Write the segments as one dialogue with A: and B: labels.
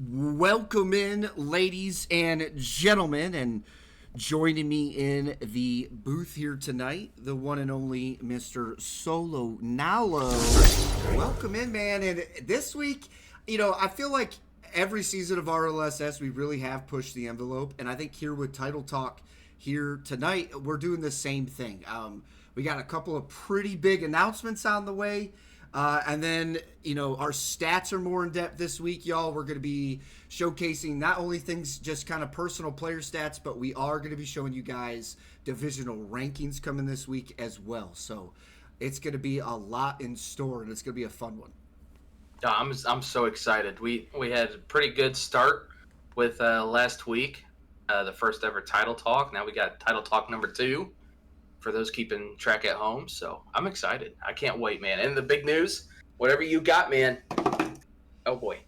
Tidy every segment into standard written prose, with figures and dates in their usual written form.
A: Welcome in, ladies and gentlemen, and joining me in the booth here tonight, the one and only Mr. Solo Nalo. Welcome in, man. And this week, I feel like every season of RLSS, we really have pushed the envelope. And I think here with Tidal Talk here tonight, we're doing the same thing. We got a couple of pretty big announcements on the way. And then, our stats are more in depth this week, y'all. We're going to be showcasing not only things, just kind of personal player stats, but we are going to be showing you guys divisional rankings coming this week as well. So it's going to be a lot in store, and it's going to be a fun one.
B: I'm so excited. We had a pretty good start with last week, the first ever Tidal Talk. Now we got Tidal Talk number 2. For those keeping track at home. So I'm excited. I can't wait, man. And the big news, whatever you got, man. Oh, boy.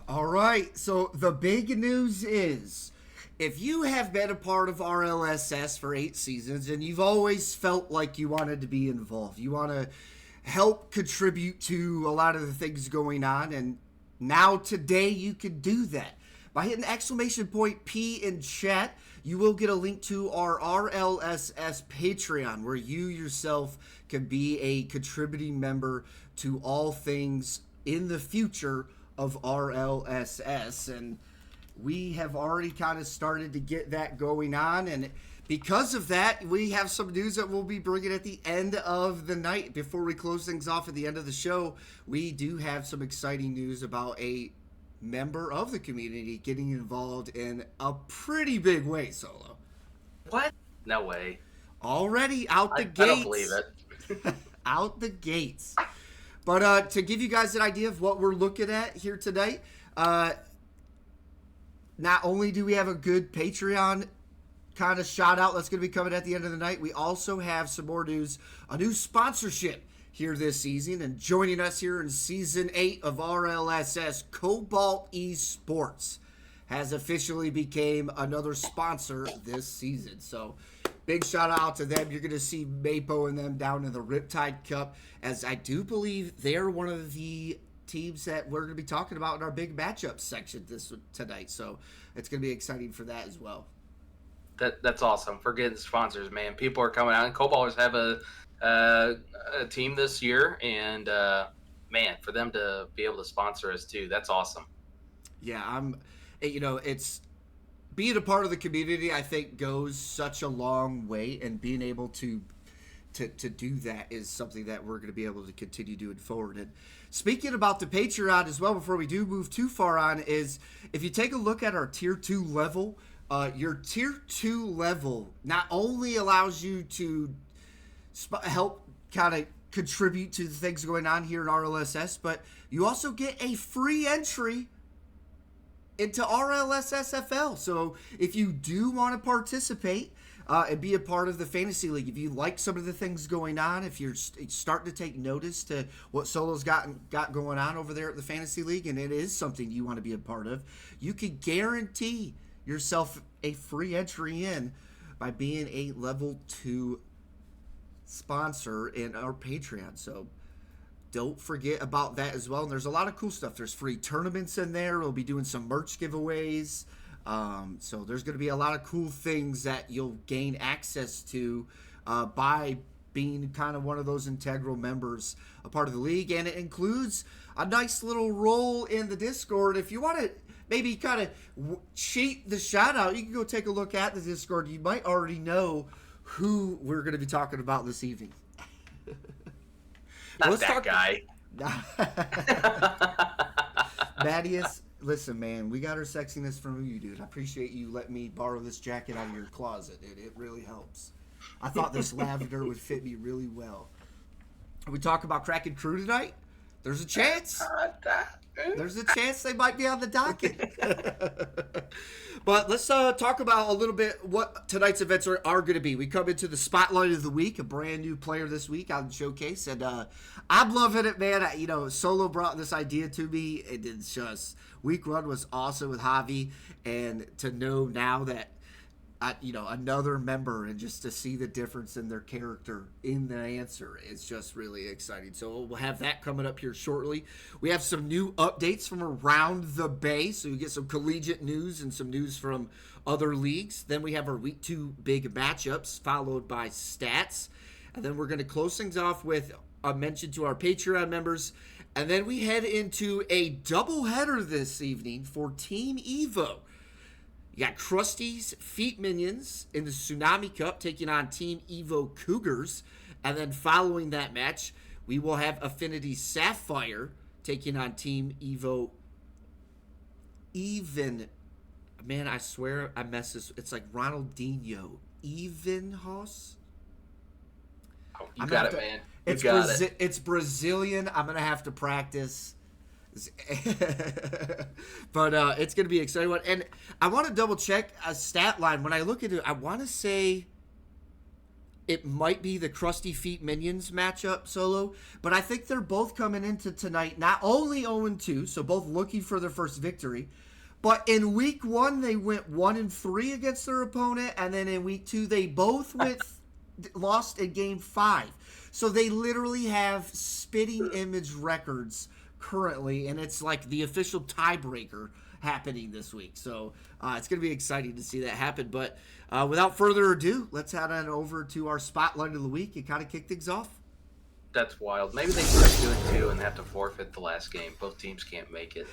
A: All right. So the big news is, if you have been a part of RLSS for 8 seasons and you've always felt like you wanted to be involved, you want to help contribute to a lot of the things going on, and now today you can do that. By hitting !P in chat, you will get a link to our RLSS Patreon, where you yourself can be a contributing member to all things in the future of RLSS. And we have already kind of started to get that going on. And because of that, we have some news that we'll be bringing at the end of the night. Before we close things off at the end of the show, we do have some exciting news about a member of the community getting involved in a pretty big way, Solo.
B: What? No way.
A: Already out the gates.
B: I don't believe it.
A: Out the gates. But to give you guys an idea of what we're looking at here tonight, not only do we have a good Patreon kind of shout out that's going to be coming at the end of the night, we also have some more news, a new sponsorship here this season, and joining us here in Season 8 of RLSS, Cobalt Esports has officially became another sponsor this season. So big shout out to them. You're going to see Mapo and them down in the Riptide Cup, as I do believe they're one of the teams that we're going to be talking about in our big matchup section tonight. So it's going to be exciting for that as well.
B: That's awesome. For getting sponsors, man. People are coming out, and Cobalters have a team this year, and man, for them to be able to sponsor us too, that's awesome.
A: Yeah, it's being a part of the community, I think, goes such a long way, and being able to do that is something that we're going to be able to continue doing forward. And speaking about the Patreon as well, before we do move too far on, is if you take a look at our Tier 2 level, your Tier 2 level not only allows you to help kind of contribute to the things going on here in RLSS, but you also get a free entry into RLSSFL. So if you do want to participate and be a part of the Fantasy League, if you like some of the things going on, if you're starting to take notice to what Solo's got going on over there at the Fantasy League, and it is something you want to be a part of, you can guarantee yourself a free entry in by being a level 2 sponsor in our Patreon. So don't forget about that as well. And there's a lot of cool stuff. There's free tournaments in there. We'll be doing some merch giveaways. So there's going to be a lot of cool things that you'll gain access to by being kind of one of those integral members, a part of the league. And it includes a nice little role in the Discord. If you want to maybe kind of cheat the shout out, you can go take a look at the Discord. You might already know who we're going to be talking about this evening.
B: Not that guy.
A: Mattias, listen, man, we got our sexiness from you, dude. I appreciate you letting me borrow this jacket out of your closet, dude. It really helps. I thought this lavender would fit me really well. We talk about Kraken Crew tonight? There's a chance. There's a chance they might be on the docket. But let's talk about a little bit what tonight's events are going to be. We come into the Spotlight of the Week, a brand new player this week on Showcase. And I'm loving it, man. Solo brought this idea to me. It's just, week 1 was awesome with Javi. And to know now that another member, and just to see the difference in their character in the answer is just really exciting. So we'll have that coming up here shortly. We have some new updates from around the Bay, so we get some collegiate news and some news from other leagues. Then we have our week 2 big matchups, followed by stats, and then we're going to close things off with a mention to our Patreon members, and then we head into a doubleheader this evening for Team Evo. You got Krusty's Feet Minions in the Tsunami Cup taking on Team Evo Cougars. And then following that match, we will have Affinity Sapphire taking on Team Evo Even. Man, I swear I mess this. It's like Ronaldinho. Evenhouse?
B: Oh, you got it, man.
A: It's Brazilian. I'm going to have to practice. But it's going to be an exciting one. And I want to double check a stat line. When I look at it, I want to say it might be the Krusty Feet Minions matchup solo, but I think they're both coming into tonight not only 0-2, so both looking for their first victory, but in week 1 they went 1-3 against their opponent, and then in week 2 they both lost in game 5. So they literally have spitting image records currently, and it's like the official tiebreaker happening this week. So it's going to be exciting to see that happen. But without further ado, let's head on over to our spotlight of the week and kind of kick things off.
B: That's wild. Maybe they start 2-2 and have to forfeit the last game. Both teams can't make it.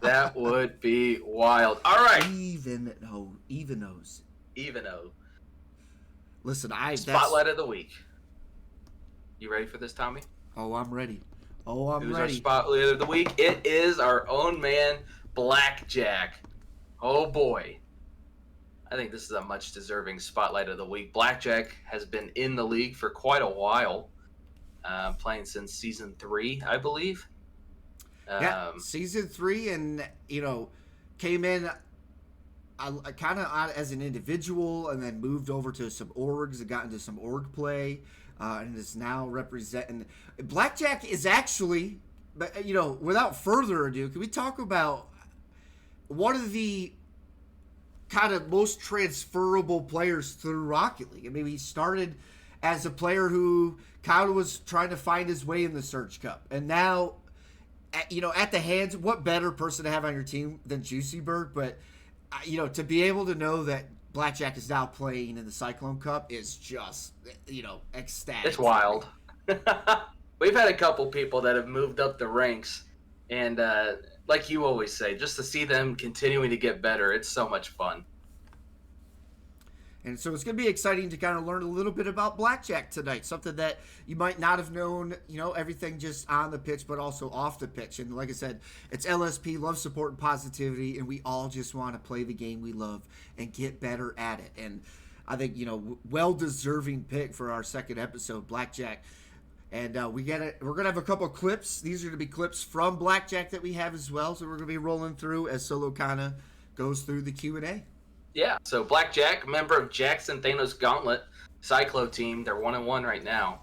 B: That would be wild. All right.
A: Even-O's. Listen,
B: spotlight of the week. You ready for this, Tommy?
A: Oh, I'm ready.
B: Who's our spotlight of the week? It is our own man, Blackjack. Oh, boy. I think this is a much deserving spotlight of the week. Blackjack has been in the league for quite a while, playing since season 3, I believe.
A: Season 3, and, came in kind of as an individual and then moved over to some orgs and got into some org play. And is now representing Blackjack is actually, without further ado, can we talk about one of the kind of most transferable players through Rocket League? I mean, he started as a player who kind of was trying to find his way in the Surge Cup, and now, at the hands, what better person to have on your team than Juicy Bird? But to be able to know that Blackjack is now playing in the Cyclone Cup is just, ecstatic.
B: It's wild. We've had a couple people that have moved up the ranks, and like you always say, just to see them continuing to get better, it's so much fun.
A: And so it's going to be exciting to kind of learn a little bit about Blackjack tonight, something that you might not have known, everything just on the pitch, but also off the pitch. And like I said, it's LSP, love, support, and positivity, and we all just want to play the game we love and get better at it. And I think, well-deserving pick for our second episode, Blackjack. And we're going to have a couple clips. These are going to be clips from Blackjack that we have as well, so we're going to be rolling through as Solo kind of goes through the Q&A.
B: Yeah, so Blackjack, member of Jackson Thanos Gauntlet Cyclo team. They're 1-1 right now.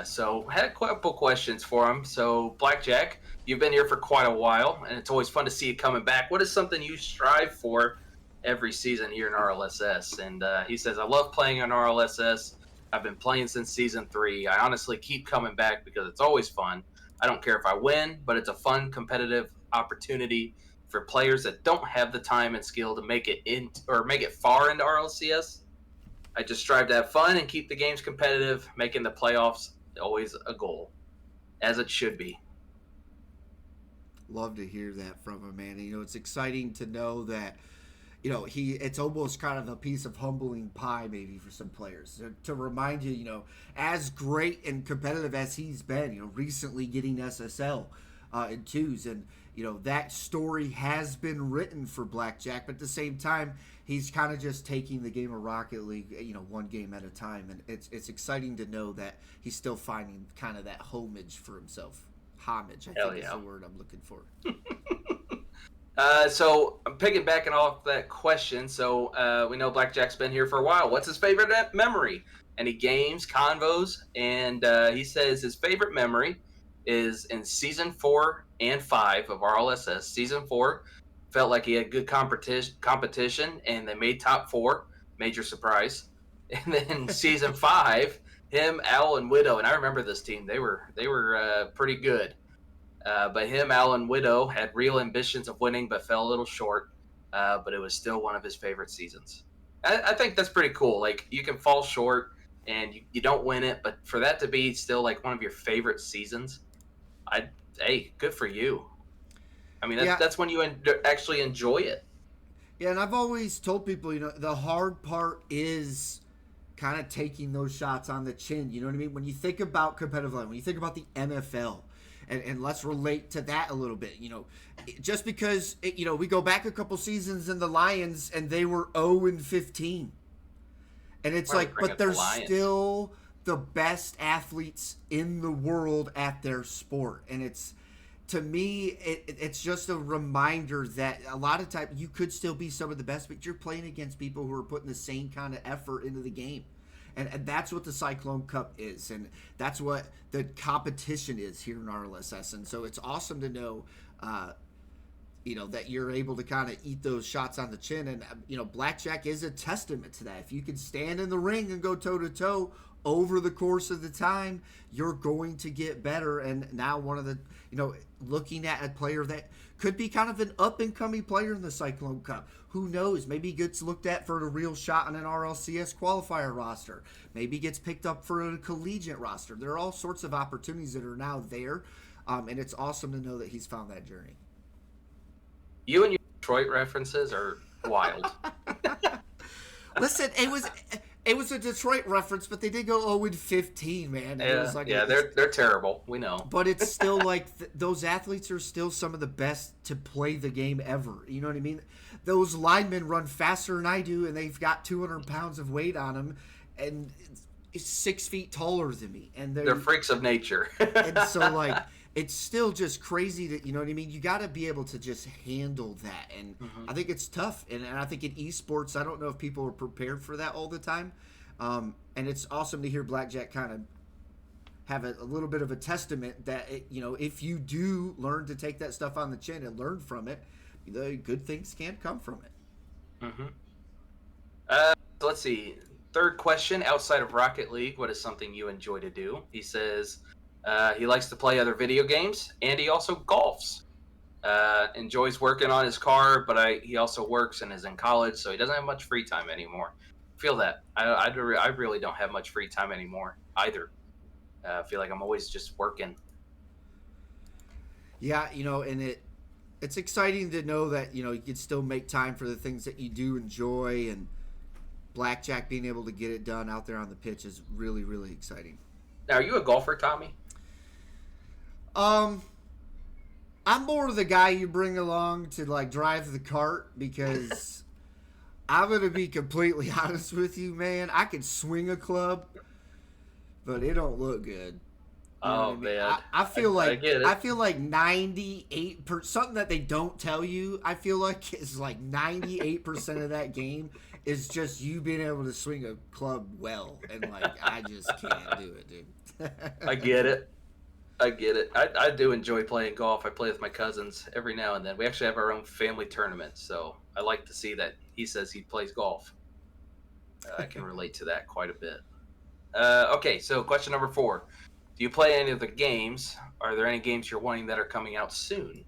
B: So had a couple questions for him. So Blackjack, you've been here for quite a while, and it's always fun to see you coming back. What is something you strive for every season here in RLSS? And he says, I love playing on RLSS. I've been playing since season 3. I honestly keep coming back because it's always fun. I don't care if I win, but it's a fun, competitive opportunity for players that don't have the time and skill to make it far into RLCS. I just strive to have fun and keep the games competitive, making the playoffs always a goal, as it should be.
A: Love to hear that from him, man. It's exciting to know that, it's almost kind of a piece of humbling pie maybe for some players. To remind you, as great and competitive as he's been, recently getting SSL in 2s, and that story has been written for Blackjack, but at the same time, he's kind of just taking the game of Rocket League, one game at a time, and it's exciting to know that he's still finding kind of that homage for himself. Homage, I think is the word I'm looking for.
B: So I'm piggybacking off that question. So we know Blackjack's been here for a while. What's his favorite memory? Any games, convos? And he says his favorite memory is in season 4 and 5 of RLSS. Season 4, felt like he had good competition, and they made top four. Major surprise. And then season 5, him, Al, and Widow, and I remember this team. They were pretty good. But him, Al, and Widow had real ambitions of winning, but fell a little short. But it was still one of his favorite seasons. I think that's pretty cool. Like, you can fall short and you don't win it, but for that to be still like one of your favorite seasons, hey, good for you. I mean,
A: Yeah,
B: that's when you actually enjoy it.
A: yeah, and I've always told people, the hard part is kind of taking those shots on the chin. You know what I mean? When you think about competitive life, when you think about the NFL, and let's relate to that a little bit. Just because we go back a couple seasons in the Lions and they were 0-15, and it's like, but they're still the best athletes in the world at their sport, and it's. To me, it's just a reminder that a lot of times you could still be some of the best, but you're playing against people who are putting the same kind of effort into the game. And that's what the Cyclone Cup is, and that's what the competition is here in RLSS. And so it's awesome to know, that you're able to kind of eat those shots on the chin. And, Blackjack is a testament to that. If you can stand in the ring and go toe-to-toe over the course of the time, you're going to get better. And now one of the, looking at a player that could be kind of an up-and-coming player in the Cyclone Cup. Who knows? Maybe he gets looked at for a real shot on an RLCS qualifier roster. Maybe gets picked up for a collegiate roster. There are all sorts of opportunities that are now there, and it's awesome to know that he's found that journey.
B: You and your Detroit references are wild.
A: Listen, it was a Detroit reference, but they did go 0-15, man.
B: Yeah,
A: it was like
B: they're terrible. We know.
A: But it's still like those athletes are still some of the best to play the game ever. You know what I mean? Those linemen run faster than I do, and they've got 200 pounds of weight on them, and it's 6 feet taller than me. And
B: they're freaks of nature.
A: And so, like, it's still just crazy that, you know what I mean? You got to be able to just handle that. And I think it's tough. And I think in esports, I don't know if people are prepared for that all the time. And it's awesome to hear Blackjack kind of have a little bit of a testament that, if you do learn to take that stuff on the chin and learn from it, the good things can come from it.
B: So let's see. Third question, outside of Rocket League, what is something you enjoy to do? He says he likes to play other video games, and he also golfs. Enjoys working on his car, but he also works and is in college, so he doesn't have much free time anymore. Feel that. I really don't have much free time anymore either. I feel like I'm always just working.
A: Yeah, and it's exciting to know that, you can still make time for the things that you do enjoy, and Blackjack being able to get it done out there on the pitch is really, really exciting.
B: Now, are you a golfer, Tommy?
A: I'm more of the guy you bring along to, like, drive the cart, because I'm going to be completely honest with you, man. I can swing a club, but it don't look good.
B: Man.
A: I feel like 98%, something that they don't tell you, I feel like is like 98% of that game is just you being able to swing a club well, and like I just can't do it, dude.
B: I get it. I do enjoy playing golf. I play with my cousins every now and then. We actually have our own family tournament, so I like to see that he says he plays golf. I can relate to that quite a bit. Okay, so question number 4. Do you play any of the games? Are there any games you're wanting that are coming out soon?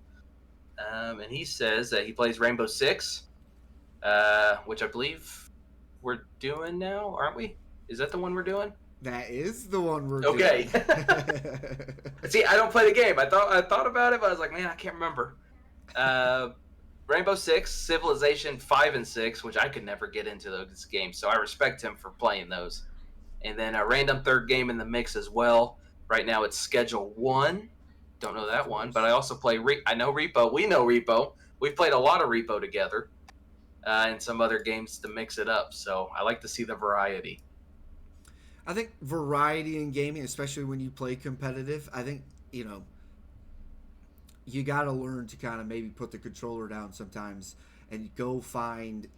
B: And he says that he plays Rainbow Six, which I believe we're doing now, aren't we? Is that the one we're doing?
A: That is the one we're doing.
B: Okay. See, I don't play the game. I thought about it, but I was like, man, I can't remember. Rainbow Six, Civilization 5 and 6, which I could never get into those games, so I respect him for playing those. And then a random third game in the mix as well. Right now it's Schedule 1. Don't know that one, but I also play I know Repo. We know Repo. We've played a lot of Repo together, and some other games to mix it up. So I like to see the variety.
A: I think variety in gaming, especially when you play competitive, I think, you got to learn to kind of maybe put the controller down sometimes and go find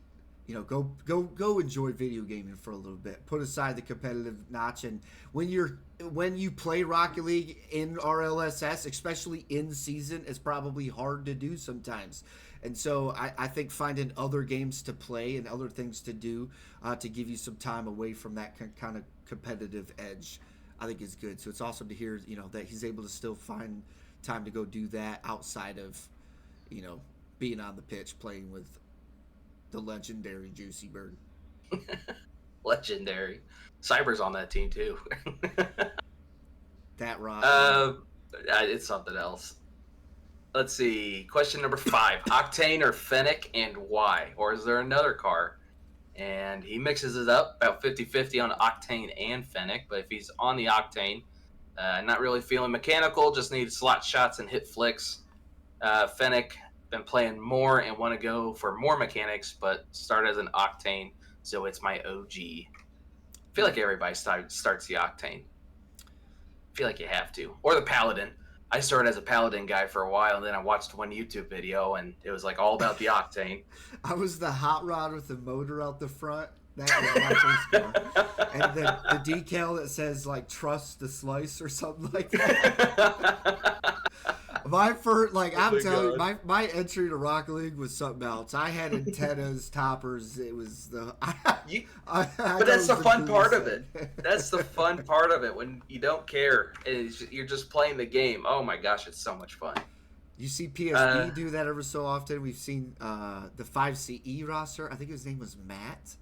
A: go enjoy video gaming for a little bit. Put aside the competitive notch, and when you play Rocket League in RLSS, especially in season, it's probably hard to do sometimes. And so I think finding other games to play and other things to do to give you some time away from that kind of competitive edge, I think is good. So it's awesome to hear that he's able to still find time to go do that outside of being on the pitch playing with the legendary Juicy Bird.
B: Legendary. Cyber's on that team too.
A: That rock.
B: It's something else. Let's see. Question number 5. Octane or Fennec, and why? Or is there another car? And he mixes it up about 50-50 on Octane and Fennec. But if he's on the Octane, not really feeling mechanical, just need slot shots and hit flicks. Fennec been playing more and want to go for more mechanics, but start as an Octane, so it's my OG. I feel like everybody starts the Octane. I feel like you have to. Or the Paladin. I started as a Paladin guy for a while, and then I watched one YouTube video, and it was like all about the Octane.
A: I was the hot rod with the motor out the front. That was my first car. And the decal that says, like, trust the slice or something like that. My first, I'm telling you, my entry to Rocket League was something else. I had antennas, toppers. It was
B: but that's the fun part of it. That's the fun part of it when you don't care. You're just playing the game. Oh my gosh, it's so much fun.
A: You see PSP do that every so often. We've seen the 5CE roster. I think his name was Matt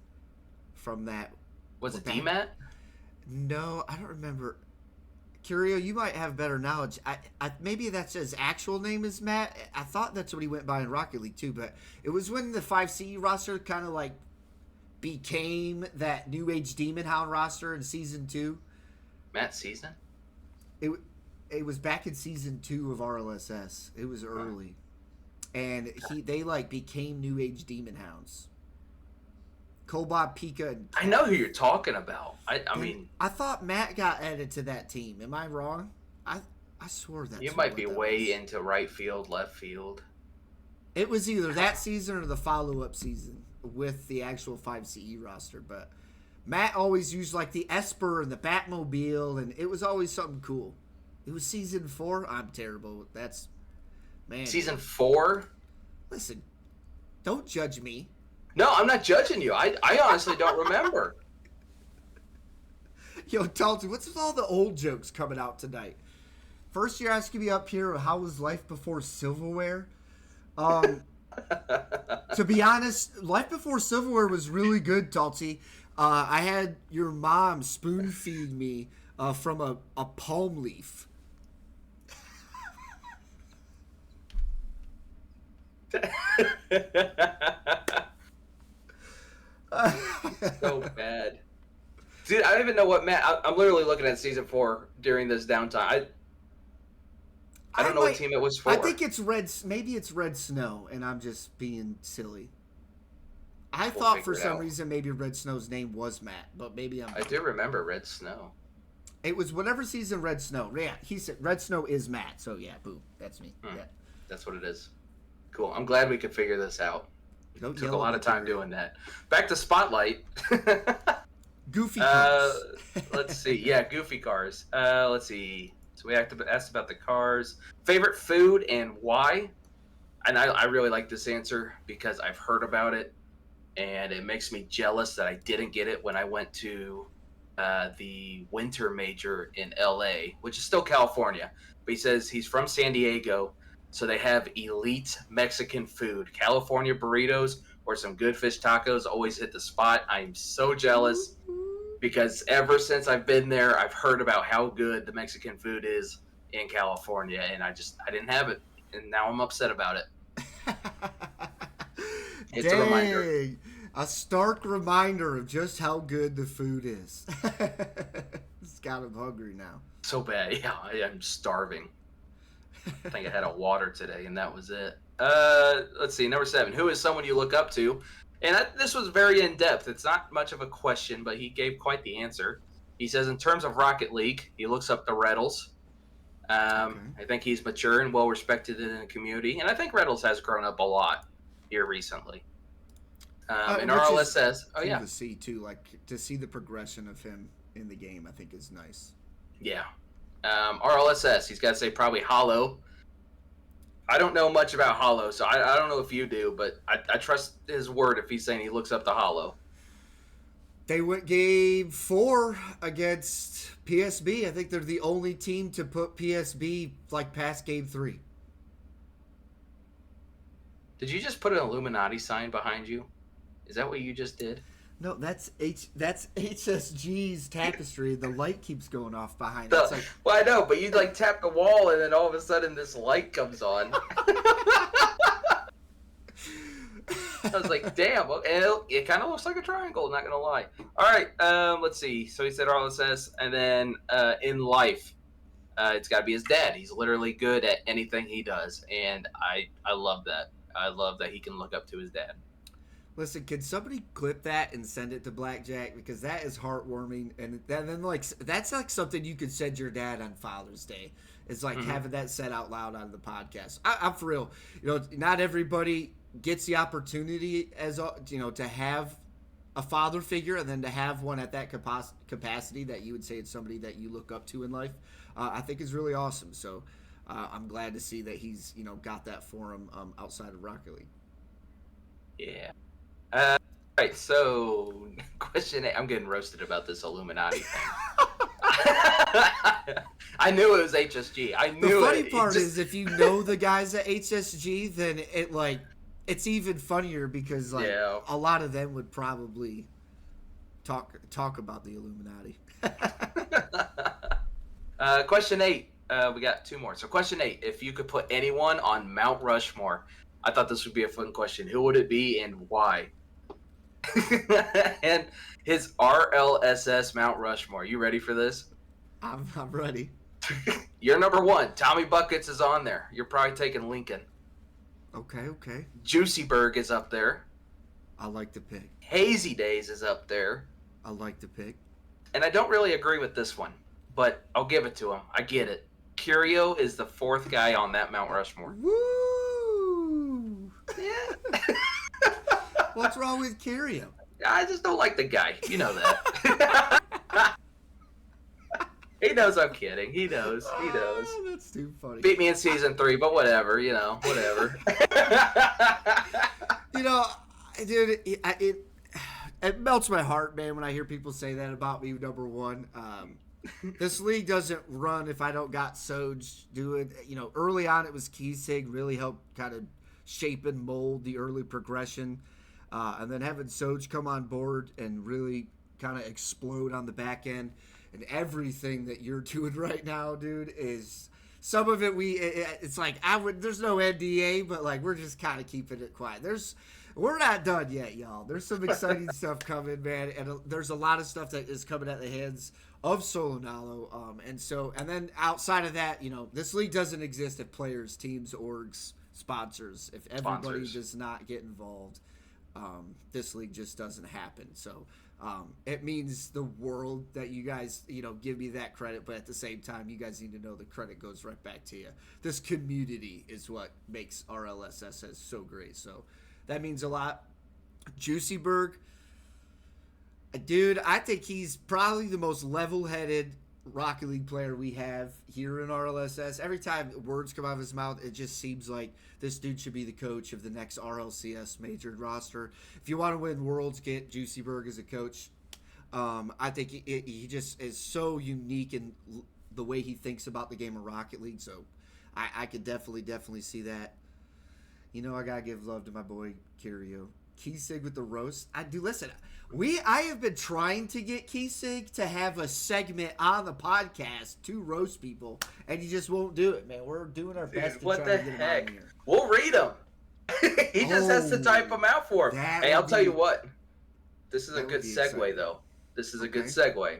A: from that.
B: Was it D-Matt?
A: No, I don't remember. Curio, you might have better knowledge. I maybe that's his actual name is Matt. I thought that's what he went by in Rocket League too, but it was when the 5CE roster kind of like became that New Age Demon Hound roster in Season 2.
B: Matt Season?
A: It was back in Season 2 of RLSS. It was early. And they became New Age Demon Hounds. Cobalt, Pika, and
B: I know who you're talking about. I mean,
A: I thought Matt got added to that team. Am I wrong? I swore that.
B: You might be way into right field, left field.
A: It was either that season or the follow-up season with the actual 5CE roster. But Matt always used like the Esper and the Batmobile, and it was always something cool. It was Season 4. I'm terrible. That's
B: Season 4.
A: Listen, don't judge me.
B: No, I'm not judging you. I honestly don't remember.
A: Yo, Talty, what's with all the old jokes coming out tonight? First, you're asking me up here, how was life before silverware? To be honest, life before silverware was really good, Talty. I had your mom spoon feed me from a palm leaf.
B: So bad. Dude, I don't even know what Matt... I'm literally looking at Season 4 during this downtime. I don't know what team it was for.
A: I think it's Red... Maybe it's Red Snow, and I'm just being silly. I thought for some reason maybe Red Snow's name was Matt, but maybe I'm...
B: I do remember Red Snow.
A: It was whatever season Red Snow. Yeah, he said Red Snow is Matt, so yeah, boom. That's me. Yeah.
B: That's what it is. Cool. I'm glad we could figure this out. Took a lot of time doing that. Back to Spotlight.
A: Goofy cars.
B: Let's see. Yeah, goofy cars. Let's see. So we asked about the cars. Favorite food and why? And I really like this answer because I've heard about it, and it makes me jealous that I didn't get it when I went to the winter major in LA, which is still California. But he says he's from San Diego. So they have elite Mexican food. California burritos or some good fish tacos always hit the spot. I'm so jealous because ever since I've been there, I've heard about how good the Mexican food is in California, and I didn't have it, and now I'm upset about it. It's a reminder.
A: A stark reminder of just how good the food is. It's got him hungry now.
B: So bad. Yeah, I'm starving. I think I had a water today, and that was it. Let's see, number 7. Who is someone you look up to? And this was very in-depth. It's not much of a question, but he gave quite the answer. He says, in terms of Rocket League, he looks up to Reddles. I think he's mature and well-respected in the community, and I think Reddles has grown up a lot here recently. In
A: Which is
B: RLSS,
A: cool to see too. Like to see the progression of him in the game, I think is nice.
B: Yeah. RLSS, he's got to say probably Hollow. I don't know much about Hollow, so I don't know if you do, but I trust his word if he's saying he looks up to Hollow.
A: They went game 4 against PSB. I think they're the only team to put PSB like past game 3.
B: Did you just put an Illuminati sign behind you? Is that what you just did?
A: No, that's HSG's tapestry. The light keeps going off behind it. Like,
B: well, I know, but you like tap the wall, and then all of a sudden this light comes on. I was like, damn, it kind of looks like a triangle, not gonna lie. All right, let's see. So he said RLSS, and then in life, it's got to be his dad. He's literally good at anything he does, and I love that. I love that he can look up to his dad.
A: Listen, can somebody clip that and send it to Blackjack, because that is heartwarming, and then like that's like something you could send your dad on Father's Day. It's like having that said out loud on the podcast. I'm for real. You know, not everybody gets the opportunity to have a father figure, and then to have one at that capacity that you would say it's somebody that you look up to in life. I think is really awesome. So I'm glad to see that he's got that for him outside of Rocket League.
B: Yeah. All right, so question 8. I'm getting roasted about this Illuminati thing. I knew it was HSG. I knew it.
A: The funny part is if you know the guys at HSG, then it's even funnier because a lot of them would probably talk about the Illuminati.
B: Question 8. We got 2 more. So question 8. If you could put anyone on Mount Rushmore, I thought this would be a fun question. Who would it be and why? And his RLSS Mount Rushmore. You ready for this?
A: I'm ready.
B: You're number 1. Tommy Buckets is on there. You're probably taking Lincoln.
A: Okay.
B: Juicyberg is up there.
A: I like the pick.
B: Hazy Days is up there.
A: I like the pick.
B: And I don't really agree with this one, but I'll give it to him. I get it. Curio is the 4th guy on that Mount Rushmore.
A: Woo!
B: Yeah.
A: What's wrong with Curio?
B: I just don't like the guy. You know that. He knows I'm kidding. He knows.
A: That's too funny.
B: Beat me in season 3, but whatever. Whatever.
A: Dude, it melts my heart, man, when I hear people say that about me, number 1. This league doesn't run if I don't got Soj doing. Early on it was Keysig really helped kind of shape and mold the early progression. And then having Soj come on board and really kind of explode on the back end, and everything that you're doing right now, dude, is some of it it's like there's no NDA, but like we're just kind of keeping it quiet. We're not done yet, y'all. There's some exciting stuff coming, man, and there's a lot of stuff that is coming at the hands of Solonalo. And then outside of that, this league doesn't exist if players, teams, orgs, sponsors, if everybody does not get involved. This league just doesn't happen. So it means the world that you guys, give me that credit, but at the same time, you guys need to know the credit goes right back to you. This community is what makes RLSS so great. So that means a lot. Juicyberg, dude, I think he's probably the most level-headed Rocket League player we have here in RLSS. Every time words come out of his mouth, it just seems like this dude should be the coach of the next RLCS majored roster. If you want to win Worlds, get Juicyberg as a coach. I think he just is so unique in the way he thinks about the game of Rocket League. So I could definitely see that. I got to give love to my boy Curio. Keysig with the roast. I do listen. I have been trying to get Keysig to have a segment on the podcast to roast people, and he just won't do it, man. We're doing our best to try to get him out here.
B: We'll read them. He just has to type them out for him. Hey, I'll tell you what. This is a good segue, though. This is a good segue,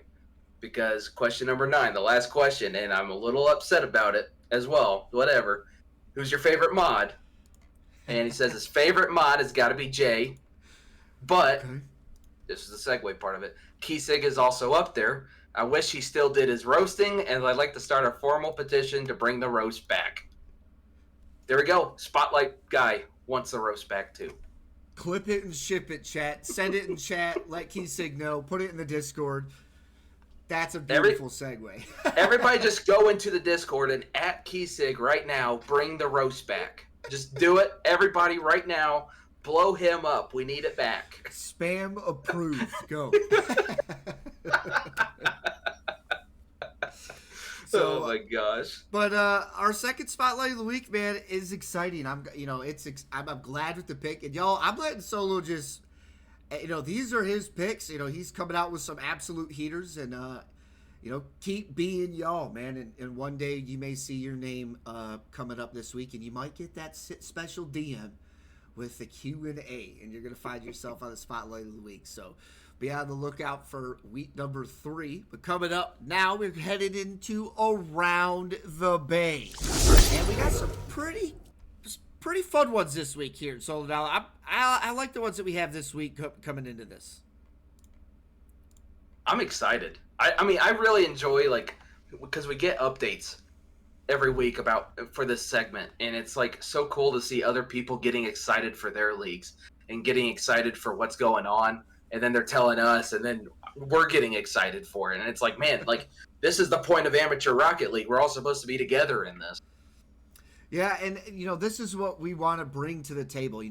B: because question number 9, the last question, and I'm a little upset about it as well. Whatever. Who's your favorite mod? And he says his favorite mod has got to be Jay, but this is the segue part of it. Keysig is also up there. I wish he still did his roasting, and I'd like to start a formal petition to bring the roast back. There we go. Spotlight guy wants the roast back too.
A: Clip it and ship it, chat. Send it in chat. Let Keysig know. Put it in the Discord. That's a beautiful segue.
B: Everybody just go into the Discord and at Keysig right now, bring the roast back. Just do it. Everybody right now, blow him up. We need it back.
A: Spam approved. Go.
B: So, oh my gosh!
A: But our second spotlight of the week, man, is exciting. I'm glad with the pick, and y'all, I'm letting Solo just, these are his picks. He's coming out with some absolute heaters, and keep being y'all, man. And one day you may see your name coming up this week, and you might get that special DM with the Q&A, and you're gonna find yourself on the spotlight of the week. So be on the lookout for week number 3. But coming up now, we're headed into Around the Bay. And we got some pretty fun ones this week here. So now I like the ones that we have this week coming into this.
B: I'm excited. I mean, I really enjoy, because we get updates every week for this segment. And it's, so cool to see other people getting excited for their leagues and getting excited for what's going on. And then they're telling us, and then we're getting excited for it. And it's man, this is the point of Amateur Rocket League. We're all supposed to be together in this.
A: Yeah, and, this is what we want to bring to the table.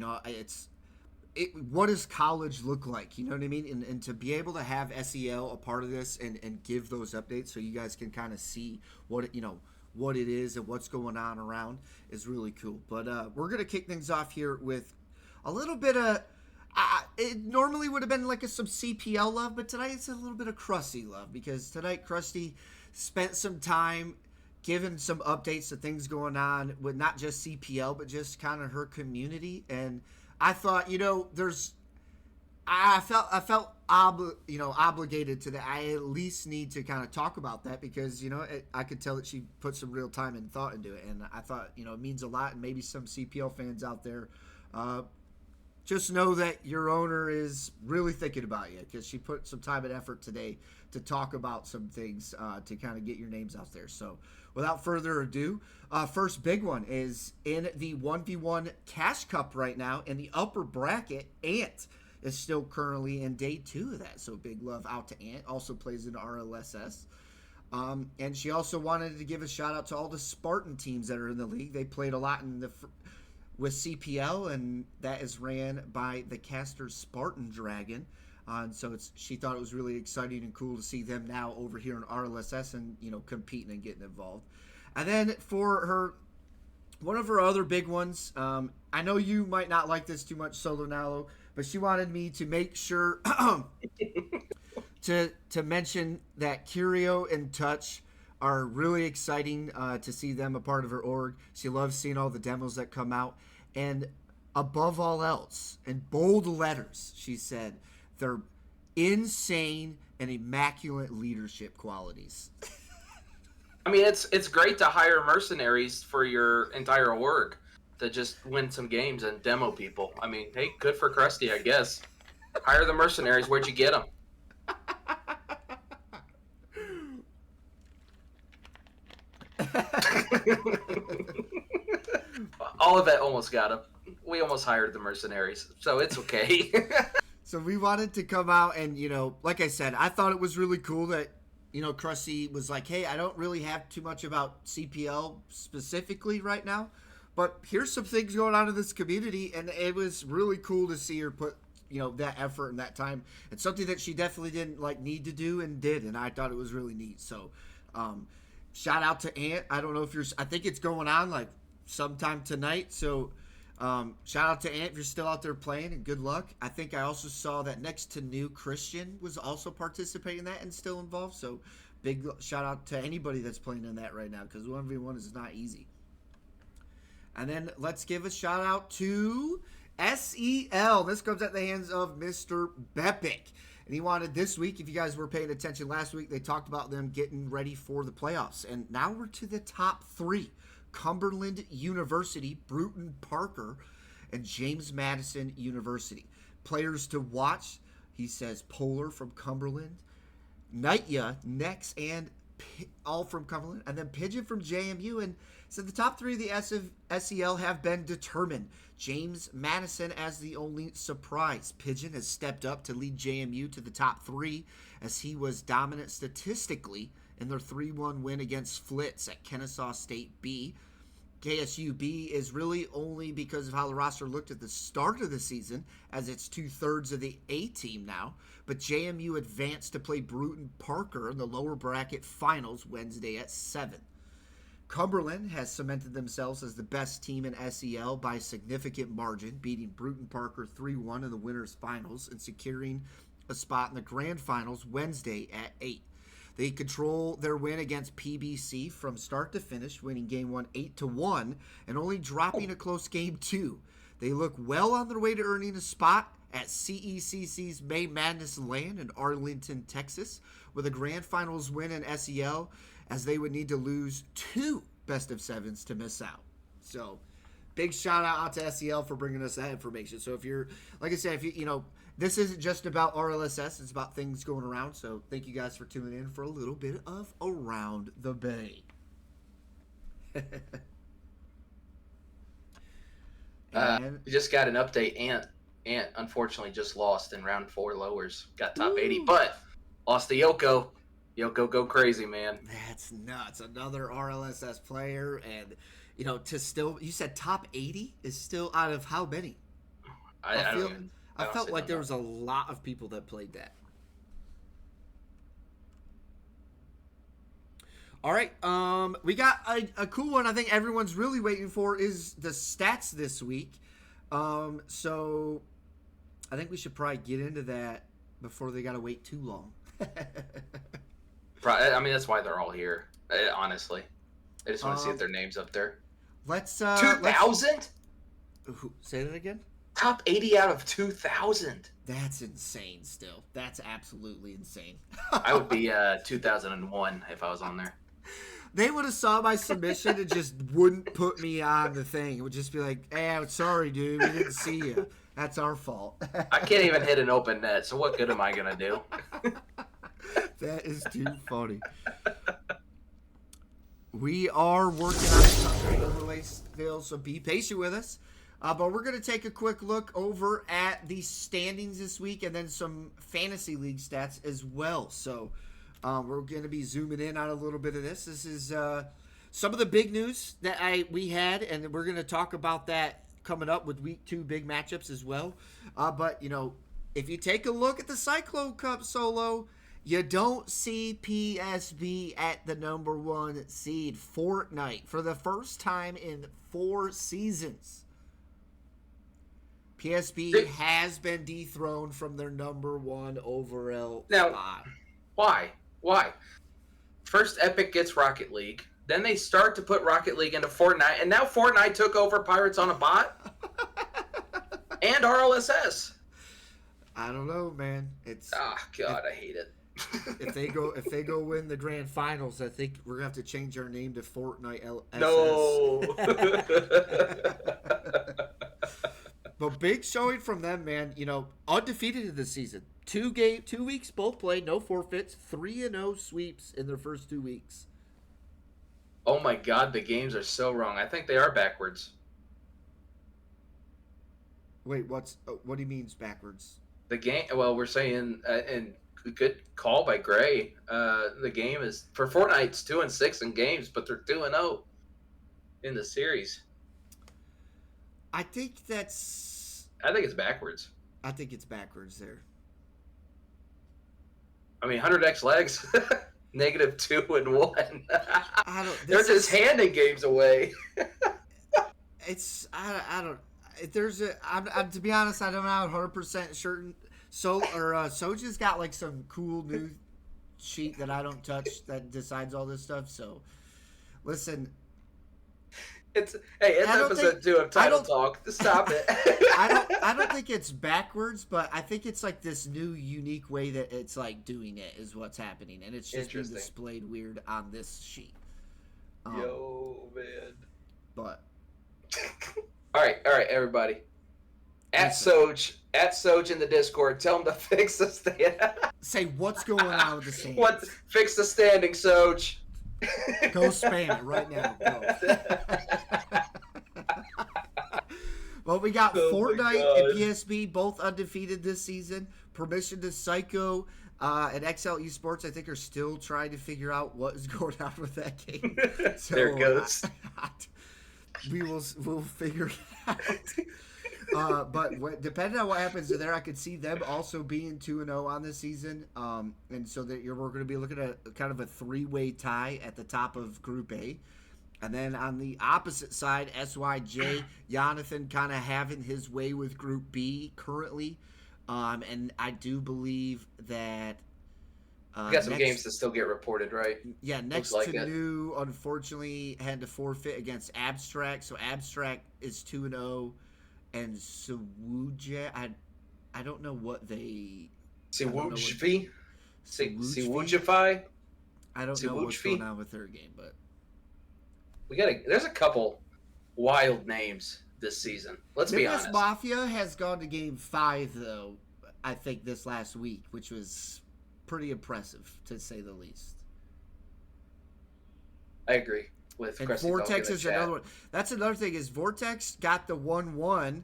A: What does college look like? You know what I mean? And to be able to have SEL a part of this and give those updates so you guys can kind of see what it is and what's going on around is really cool. But we're going to kick things off here with a little bit of... it normally would have been some CPL love, but tonight it's a little bit of Krusty love, because tonight Krusty spent some time giving some updates to things going on with not just CPL, but just kind of her community. And I thought, I felt obligated to that. I at least need to kind of talk about that, because, I could tell that she put some real time and thought into it. And I thought, it means a lot. And maybe some CPL fans out there, just know that your owner is really thinking about you, because she put some time and effort today to talk about some things to kind of get your names out there. So without further ado, first big one is in the 1v1 Cash Cup right now in the upper bracket. Ant is still currently in day 2 of that. So big love out to Ant. Also plays in RLSS. And she also wanted to give a shout out to all the Spartan teams that are in the league. They played a lot with CPL, and that is ran by the caster Spartan Dragon. And so she thought it was really exciting and cool to see them now over here in RLSS and, competing and getting involved. And then for one of her other big ones, I know you might not like this too much, Solo Nalo, but she wanted me to make sure to mention that Curio and Touch are really exciting to see them a part of her org. She loves seeing all the demos that come out. And above all else, in bold letters, she said, they're insane and immaculate leadership qualities.
B: I mean, it's great to hire mercenaries for your entire org to just win some games and demo people. I mean, hey, good for Krusty, I guess. Hire the mercenaries. Where'd you get them? Olivet almost got him. We almost hired the mercenaries, so it's okay.
A: So we wanted to come out and, like I said, I thought it was really cool that, Krusty was like, hey, I don't really have too much about CPL specifically right now, but here's some things going on in this community, and it was really cool to see her put, that effort and that time. It's something that she definitely didn't, need to do and did, and I thought it was really neat. So, shout out to Ant. I don't know if I think it's going on, sometime tonight, so shout out to Ant if you're still out there playing, and good luck. I think I also saw that next to New Christian was also participating in that and still involved, so big shout out to anybody that's playing in that right now, because 1v1 is not easy. And then let's give a shout out to SEL. This comes at the hands of Mr. Bepic, and he wanted this week, if you guys were paying attention last week, they talked about them getting ready for the playoffs, and now we're to the top 3. Cumberland University, Bruton Parker, and James Madison University. Players to watch, he says, Polar from Cumberland, Nightya, Nex, and all from Cumberland, and then Pigeon from JMU. And so the top three of the SEL have been determined. James Madison as the only surprise. Pigeon has stepped up to lead JMU to the top three as he was dominant statistically in their 3-1 win against Flitz at Kennesaw State B. KSU B is really only because of how the roster looked at the start of the season, as it's 2/3 of the A team now. But JMU advanced to play Bruton Parker in the lower bracket finals Wednesday at 7. Cumberland has cemented themselves as the best team in SEL by a significant margin, beating Bruton Parker 3-1 in the winners finals and securing a spot in the grand finals Wednesday at 8. They control their win against PBC from start to finish, winning game 1 8-1 and only dropping a close game 2. They look well on their way to earning a spot at CECC's May Madness LAN in Arlington, Texas, with a grand finals win in SEL, as they would need to lose 2 best-of-7s to miss out. So, big shout out to SEL for bringing us that information. So if you're, like I said, if you know, this isn't just about RLSS, it's about things going around. So thank you guys for tuning in for a little bit of Around the Bay.
B: We just got an update. Ant unfortunately just lost in round 4 lowers. Got top 80, but lost to Yoko. Yoko go crazy, man.
A: That's nuts. Another RLSS player, and you know, to still, you said top 80 is still out of how many? I felt like there was a lot of people that played that. All right, we got a cool one. I think everyone's really waiting for is the stats this week. So I think we should probably get into that before they got to wait too long.
B: I mean, that's why they're all here. Honestly, I just want to see if their name's up there.
A: Let's
B: 2,000.
A: Say that again.
B: Top 80 out of 2,000.
A: That's insane. Still, that's absolutely insane.
B: I would be 2001 if I was on there.
A: They would have saw my submission and just wouldn't put me on the thing. It would just be like, "Hey, I'm sorry, dude. We didn't see you. That's our fault."
B: I can't even hit an open net, so what good am I gonna do?
A: That is too funny. We are working on some overlays still, so be patient with us. But we're going to take a quick look over at the standings this week and then some fantasy league stats as well. So we're going to be zooming in on a little bit of this. This is some of the big news that we had, and we're going to talk about that coming up with week 2 big matchups as well. But, you know, if you take a look at the Cyclone Cup solo, you don't see PSB at the number 1 seed. Fortnite, for the first time in 4 seasons, PSB has been dethroned from their number 1 overall spot.
B: Why? First Epic gets Rocket League. Then they start to put Rocket League into Fortnite. And now Fortnite took over Pirates on a Bot. And RLSS.
A: I don't know, man.
B: God, I hate it.
A: If they go win the grand finals, I think we're gonna have to change our name to Fortnite LSS.
B: No.
A: But big showing from them, man. You know, undefeated in the season. 2 weeks, both played, no forfeits, 3-0 sweeps in their first 2 weeks.
B: Oh my God, the games are so wrong. I think they are backwards.
A: Wait, what do you mean backwards?
B: The game. Well, we're saying, and good call by Gray. The game is for Fortnite's 2-6 in games, but they're 2-0 in the series.
A: I think
B: it's backwards.
A: I think it's backwards there.
B: I mean, 100x legs, -2-1. They're just handing games away.
A: I'm to be honest, I don't know 100% certain. Soja's got like some cool new sheet that I don't touch that decides all this stuff. So, listen.
B: It's episode 2 of Tidal Talk. Stop it.
A: I don't think it's backwards, but I think it's like this new unique way that it's like doing it is what's happening, and it's just being displayed weird on this sheet.
B: Yo, man.
A: But
B: all right, everybody. Soj in the Discord. Tell him to fix the stand.
A: Say what's going on with the standings.
B: What? Fix the standing, Soj.
A: Go spam it right now. Go. Well, we got Fortnite and PSB both undefeated this season. Permission to Psycho and XL Esports, I think, are still trying to figure out what is going on with that game. So,
B: there it goes.
A: We'll figure it out. But depending on what happens there, I could see them also being 2-0 on this season. And so that we're going to be looking at kind of a three-way tie at the top of Group A. And then on the opposite side, SYJ, Jonathan kind of having his way with Group B currently. And I do believe that...
B: we got some games that still get reported, right?
A: Yeah, next to New, unfortunately, had to forfeit against Abstract. So Abstract is 2-0. And Siwuja, I don't know what they...
B: Siwujfi?
A: I don't know what's going on with their game, but...
B: There's a couple wild names this season. Let's be honest.
A: Mafia has gone to game 5, though, I think, this last week, which was pretty impressive, to say the least.
B: I agree with
A: and
B: Cressy
A: Vortex is another one. That's another thing, is Vortex got the 1-1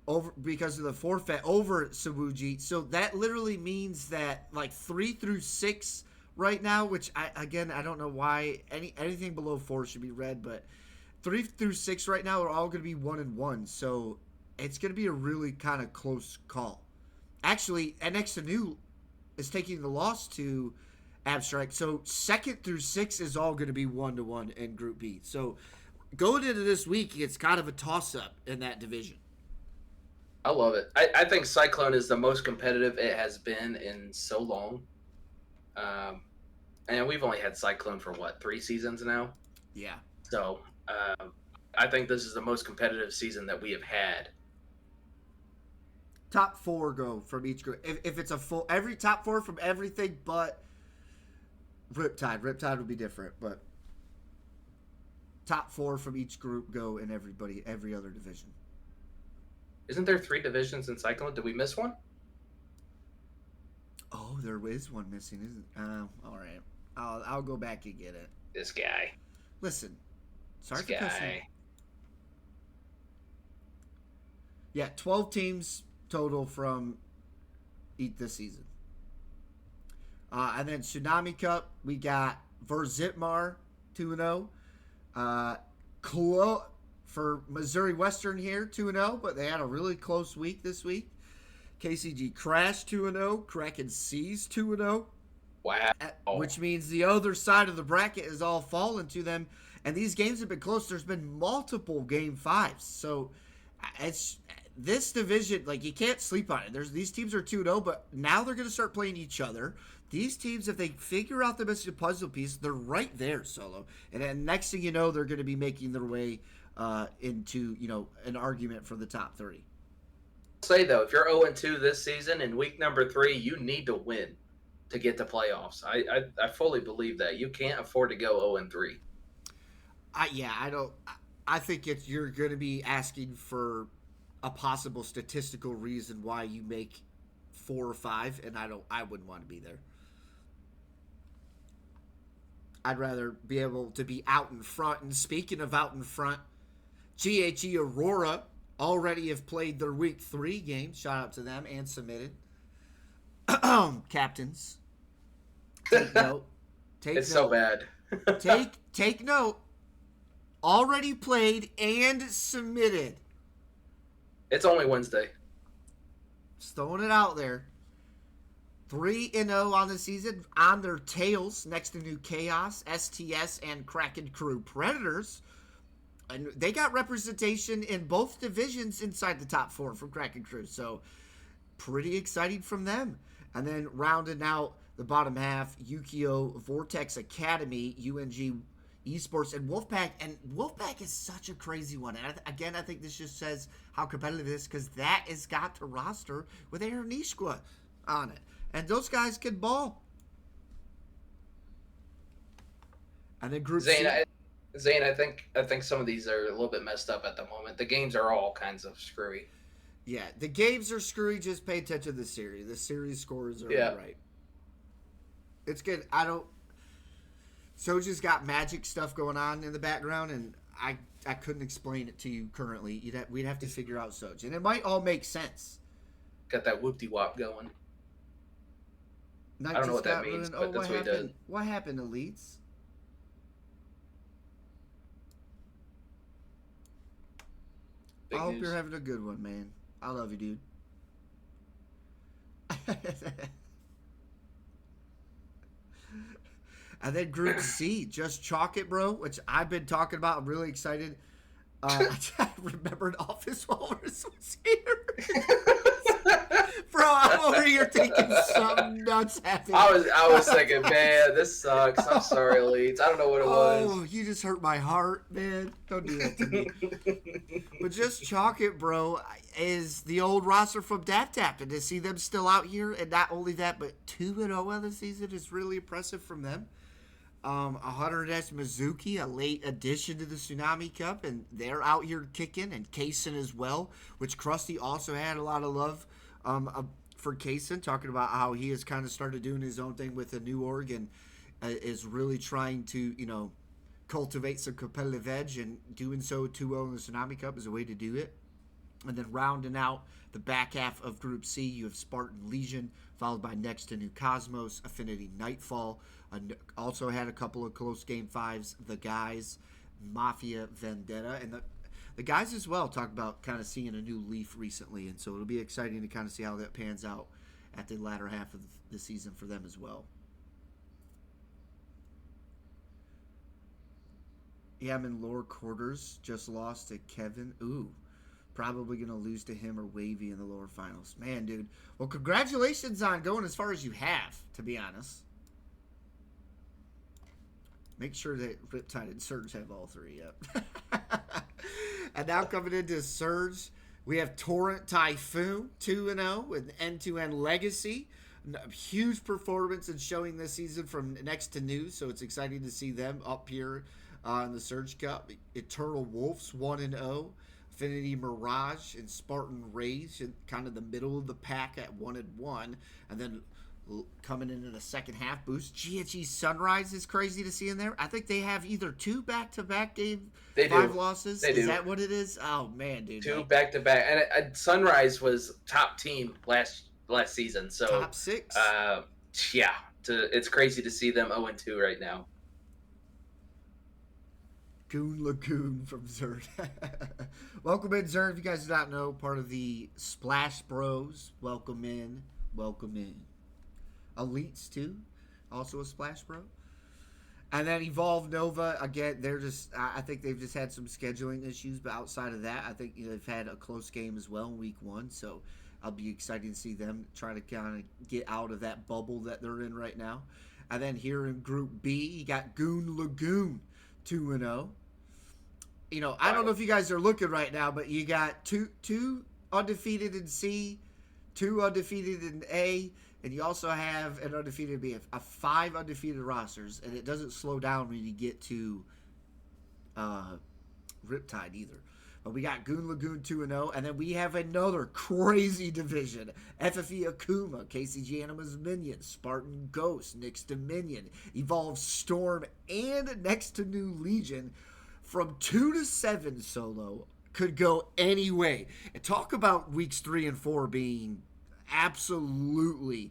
A: over because of the forfeit over Sabuji. So that literally means that, like, 3 through 6 right now, which I don't know why anything below 4 should be red, but 3 through 6 right now are all going to be 1-1. So it's going to be a really kind of close call. Actually, NX New is taking the loss to Abstract. So 2nd through 6 is all going to be 1-1 in Group B. So going into this week, it's kind of a toss-up in that division.
B: I love it. I think Cyclone is the most competitive it has been in so long. And we've only had Cyclone for 3 seasons now?
A: Yeah.
B: So I think this is the most competitive season that we have had.
A: Top 4 go from each group. If it's a full, every top 4 from everything but Riptide. Riptide would be different, but top 4 from each group go in every other division.
B: Isn't there 3 divisions in Cyclone? Did we miss one?
A: Oh, there is one missing, isn't it? All right. I'll go back and get it.
B: This guy.
A: Listen. Sorry for cussing. Yeah, 12 teams total from this season. And then Tsunami Cup, we got Verzitmar 2-0. For Missouri Western here, 2-0, but they had a really close week this week. KCG Crash 2-0. Kraken Seas 2-0.
B: Wow.
A: Which means the other side of the bracket is all fallen to them. And these games have been close. There's been multiple game 5s. So it's this division, like, you can't sleep on it. These teams are 2-0, but now they're going to start playing each other. These teams, if they figure out the missing puzzle piece, they're right there, Solo. And then next thing you know, they're going to be making their way into, an argument for the top 3.
B: Say though, if you're 0-2 this season in week number 3, you need to win to get to playoffs. I fully believe that. You can't afford to go 0-3.
A: I think you're going to be asking for a possible statistical reason why you make 4 or 5, and I wouldn't want to be there. I'd rather be able to be out in front. And speaking of out in front, GHE Aurora already have played their week 3 game. Shout out to them and submitted. Captains. Take note.
B: It's so bad.
A: Take note. Already played and submitted.
B: It's only Wednesday.
A: Just throwing it out there. 3-0 on the season, on their tails next to New Chaos, STS, and Kraken Crew Predators. And they got representation in both divisions inside the top 4 from Kraken Crew. So pretty exciting from them. And then rounding out the bottom half, Yukio, Vortex Academy, UNG Esports, and Wolfpack. And Wolfpack is such a crazy one. And I think this just says how competitive it is, because that has got to roster with Aaron Nishqua on it. And those guys can ball. And then Group
B: Zane,
A: C.
B: I think some of these are a little bit messed up at the moment. The games are all kinds of screwy.
A: Yeah, the games are screwy. Just pay attention to the series. The series scores are
B: Yeah.
A: right. It's good. I don't. Soja's got magic stuff going on in the background, and I couldn't explain it to you currently. We'd have to figure out Soj, and it might all make sense.
B: Got that whoop de wop going. I
A: Knight
B: don't know
A: just
B: what that
A: got
B: means,
A: ruined. Oh,
B: but
A: what
B: that's what he does.
A: happened? What happened, Elites? I
B: Big
A: hope
B: news.
A: you're having a good one, man. I love you, dude. And then Group C, just chalk it, bro, which I've been talking about. I'm really excited. I remembered Office Walrus was here. Bro, I'm over here thinking something nuts happened.
B: I was thinking, man, this sucks. I'm sorry, Elites. I don't know what it
A: Oh, you just hurt my heart, man. Don't do that to me. But just chalk it, bro, is the old roster from Dap Tap. And to see them still out here, and not only that, but 2-0 on the season is really impressive from them. 100S Mizuki, a late addition to the Tsunami Cup, and they're out here kicking, and Kaysen as well, which Krusty also had a lot of love for Kaysen, talking about how he has kind of started doing his own thing with the new org and is really trying to, cultivate some competitive edge, and doing so 2-0 in the Tsunami Cup is a way to do it. And then rounding out the back half of Group C, you have Spartan Legion, followed by Next to New Cosmos, Affinity Nightfall. Also had a couple of close game fives. The Guys, Mafia Vendetta, and the Guys as well talk about kind of seeing a new leaf recently, and so it'll be exciting to kind of see how that pans out at the latter half of the season for them as well. Yeah, I'm in lower quarters. Just lost to Kevin. Ooh. Probably going to lose to him or Wavy in the lower finals. Man, dude. Well, congratulations on going as far as you have, to be honest. Make sure that Riptide and Surge have all three up. And now coming into Surge, we have Torrent Typhoon 2-0 with end-to-end legacy. A huge performance and showing this season from Next to New, so it's exciting to see them up here in the Surge Cup. Eternal Wolves 1-0. Affinity Mirage and Spartan Rage in kind of the middle of the pack at 1-1, and then coming into the second half boost. GHE Sunrise is crazy to see in there. I think they have either 2 back-to-back game 5 losses. Is that what it is? Oh man, dude.
B: 2 back-to-back, and Sunrise was top team last season. So
A: top 6.
B: Yeah, it's crazy to see them 0-2 right now.
A: Goon Lagoon from Zerd. Welcome in, Zerd. If you guys do not know, part of the Splash Bros. Welcome in. Welcome in. Elites, too. Also a Splash Bro. And then Evolve Nova, again, I think they've just had some scheduling issues, but outside of that, I think they've had a close game as well in week 1, so I'll be excited to see them try to kind of get out of that bubble that they're in right now. And then here in Group B, you got Goon Lagoon 2-0. I don't know if you guys are looking right now, but you got two undefeated in C, 2 undefeated in A, and you also have an undefeated B, a 5 undefeated rosters, and it doesn't slow down when you get to Riptide either. But we got Goon Lagoon 2-0, and then we have another crazy division. FFE Akuma, KCG Anima's Minion, Spartan Ghost, Next to Minion, Evolve Storm, and Next to New Legion. From 2 to 7 solo could go any way. And talk about weeks 3 and 4 being absolutely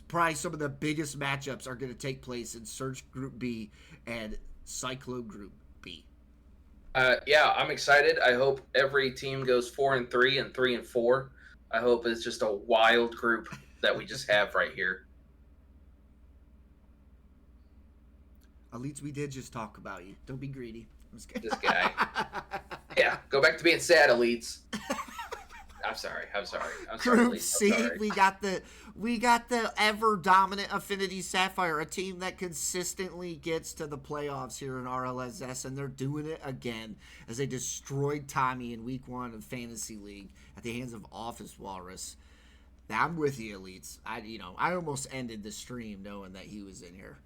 A: probably some of the biggest matchups are going to take place in Surge Group B and Cyclo Group B.
B: Yeah, I'm excited. I hope every team goes 4-3 and 3-4. I hope it's just a wild group that we just have right here.
A: Elites, we did just talk about you. Don't be greedy.
B: This guy. Yeah, go back to being sad, Elites. I'm sorry.
A: Group C, we got the ever dominant Affinity Sapphire, a team that consistently gets to the playoffs here in RLSS, and they're doing it again as they destroyed Tommy in week 1 of Fantasy League at the hands of Office Walrus. Now, I'm with you, Elites. I almost ended the stream knowing that he was in here.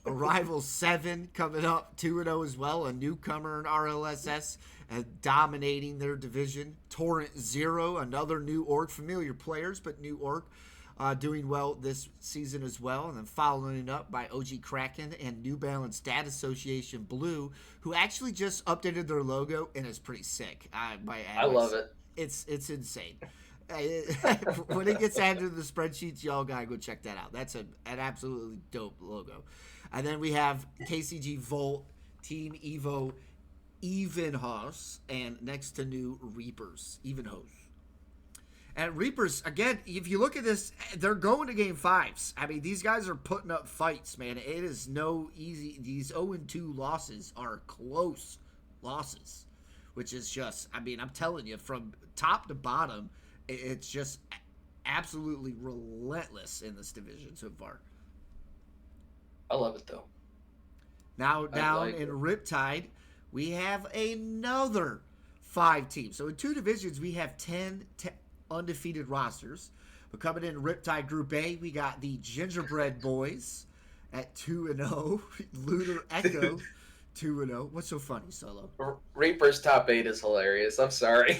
A: Arrival 7 coming up 2-0 as well. A newcomer in RLSS dominating their division. Torrent 0, another new org. Familiar players, but new org. Doing well this season as well. And then following up by OG Kraken and New Balance Data Association Blue, who actually just updated their logo and it's pretty sick.
B: I love it.
A: It's insane. When it gets added to the spreadsheets, y'all gotta go check that out. That's an absolutely dope logo. And then we have KCG Volt, Team Evo, Evenhaus, and next to new Reapers, Evenhaus. And Reapers, again, if you look at this, they're going to game 5s. I mean, these guys are putting up fights, man. It is no easy. These 0-2 losses are close losses, which is just, I mean, I'm telling you, from top to bottom, it's just absolutely relentless in this division so far.
B: I love it, though.
A: Now, down in Riptide, we have another 5 teams. So in 2 divisions, we have 10 undefeated rosters. But coming in Riptide Group A, we got the Gingerbread Boys at 2-0. Lunar Echo 2-0. What's so funny, Solo?
B: Reaper's top 8 is hilarious. I'm sorry.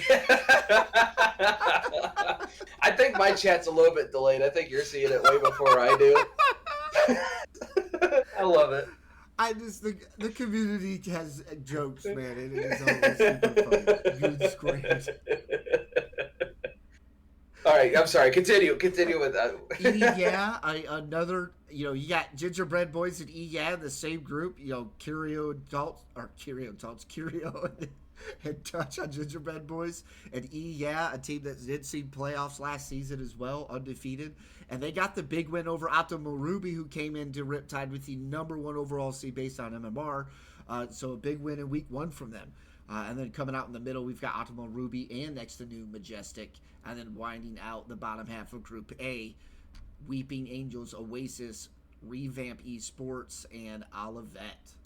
B: I think my chat's a little bit delayed. I think you're seeing it way before I do. I love it.
A: The community has jokes, man. It is always super funny. Good screams.
B: All right, I'm sorry. Continue with that.
A: Another. You got Gingerbread Boys and the same group. Curio and Touch on Gingerbread Boys, and a team that did see playoffs last season as well, undefeated, and they got the big win over Optimal Ruby, who came into Riptide with the number 1 overall seed based on MMR. So a big win in week 1 from them. And then coming out in the middle, we've got Optimal Ruby and next to new Majestic. And then winding out the bottom half of Group A, Weeping Angels, Oasis, Revamp Esports, and Olivet.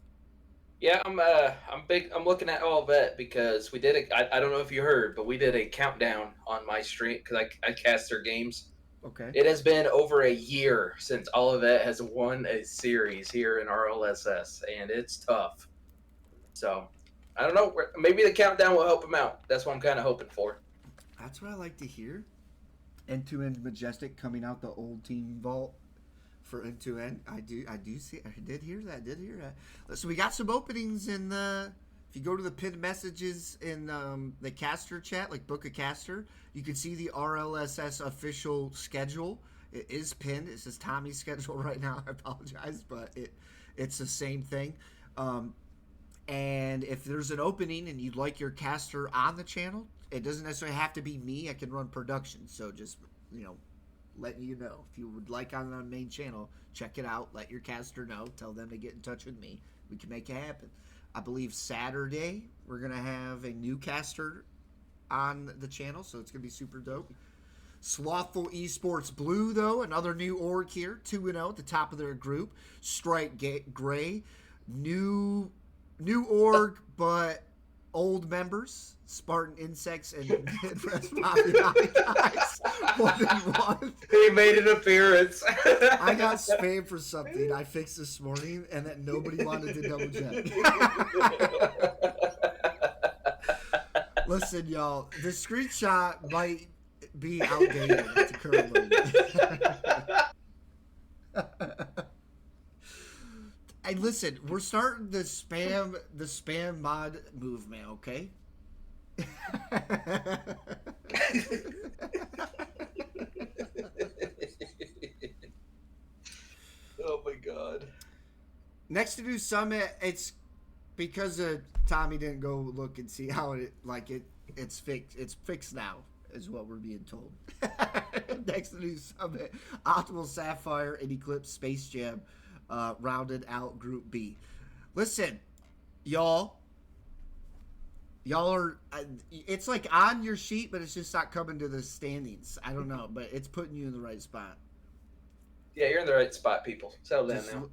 B: Yeah, I'm looking at Olivet because we did I don't know if you heard, but we did a countdown on my stream because I cast their games.
A: Okay.
B: It has been over a year since Olivet has won a series here in RLSS, and it's tough. So I don't know. Maybe the countdown will help him out. That's what I'm kind of hoping for.
A: That's what I like to hear. End-to-end Majestic coming out the old team vault for end-to-end. I did hear that. So we got some openings in the. If you go to the pinned messages in the caster chat, like Book a Caster, you can see the RLSS official schedule. It is pinned. It says Tommy's schedule right now. I apologize, but it's the same thing. And if there's an opening and you'd like your caster on the channel, it doesn't necessarily have to be me. I can run production. So just, letting you know. If you would like on the main channel, check it out. Let your caster know. Tell them to get in touch with me. We can make it happen. I believe Saturday we're going to have a new caster on the channel, so it's going to be super dope. Slothful Esports Blue, though, another new org here, 2-0 at the top of their group. Strike Gray, new org, but old members. Spartan Insects and Midwest Poppy guys. 1-1.
B: He made an appearance.
A: I got spammed for something I fixed this morning, and that nobody wanted to double check. Listen, y'all, the screenshot might be outdated at the current moment. Hey, listen, we're starting the spam mod movement, okay?
B: Oh my god.
A: Next to do Summit, it's because Tommy didn't go look and see how it's fixed. It's fixed now, is what we're being told. Next to do Summit, Optimal Sapphire and Eclipse Space Jam rounded out Group B. Listen, y'all are, it's like on your sheet, but it's just not coming to the standings. I don't know, but it's putting you in the right spot.
B: Yeah, you're in the right spot, people. Settle down now.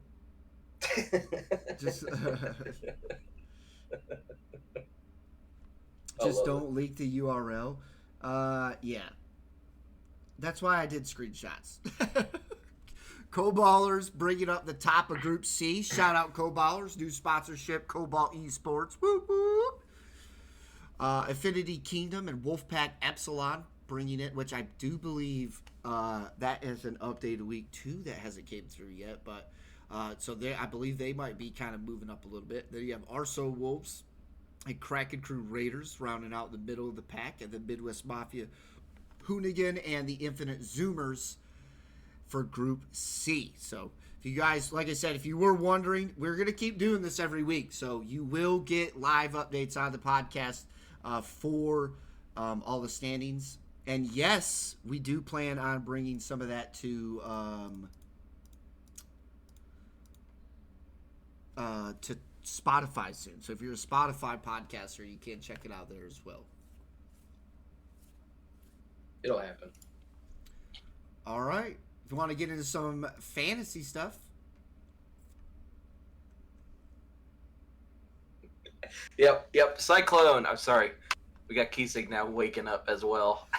A: Just don't leak the URL. Yeah. That's why I did screenshots. Coballers bringing up the top of Group C. Shout out Coballers, new sponsorship, Cobalt Esports. Woo woo. Affinity Kingdom and Wolfpack Epsilon bringing it, which I do believe that is an updated week 2 that hasn't came through yet. But so I believe they might be kind of moving up a little bit. Then you have Arso Wolves and Kraken Crew Raiders rounding out the middle of the pack, and the Midwest Mafia Hoonigan and the Infinite Zoomers for Group C. So if you guys, like I said, if you were wondering, we're going to keep doing this every week. So you will get live updates on the podcast for all the standings. And yes, we do plan on bringing some of that to Spotify soon. So if you're a Spotify podcaster, you can check it out there as well.
B: It'll happen.
A: All right. If you want to get into some fantasy stuff.
B: Yep. Cyclone. I'm sorry. We got Kiesig now waking up as well.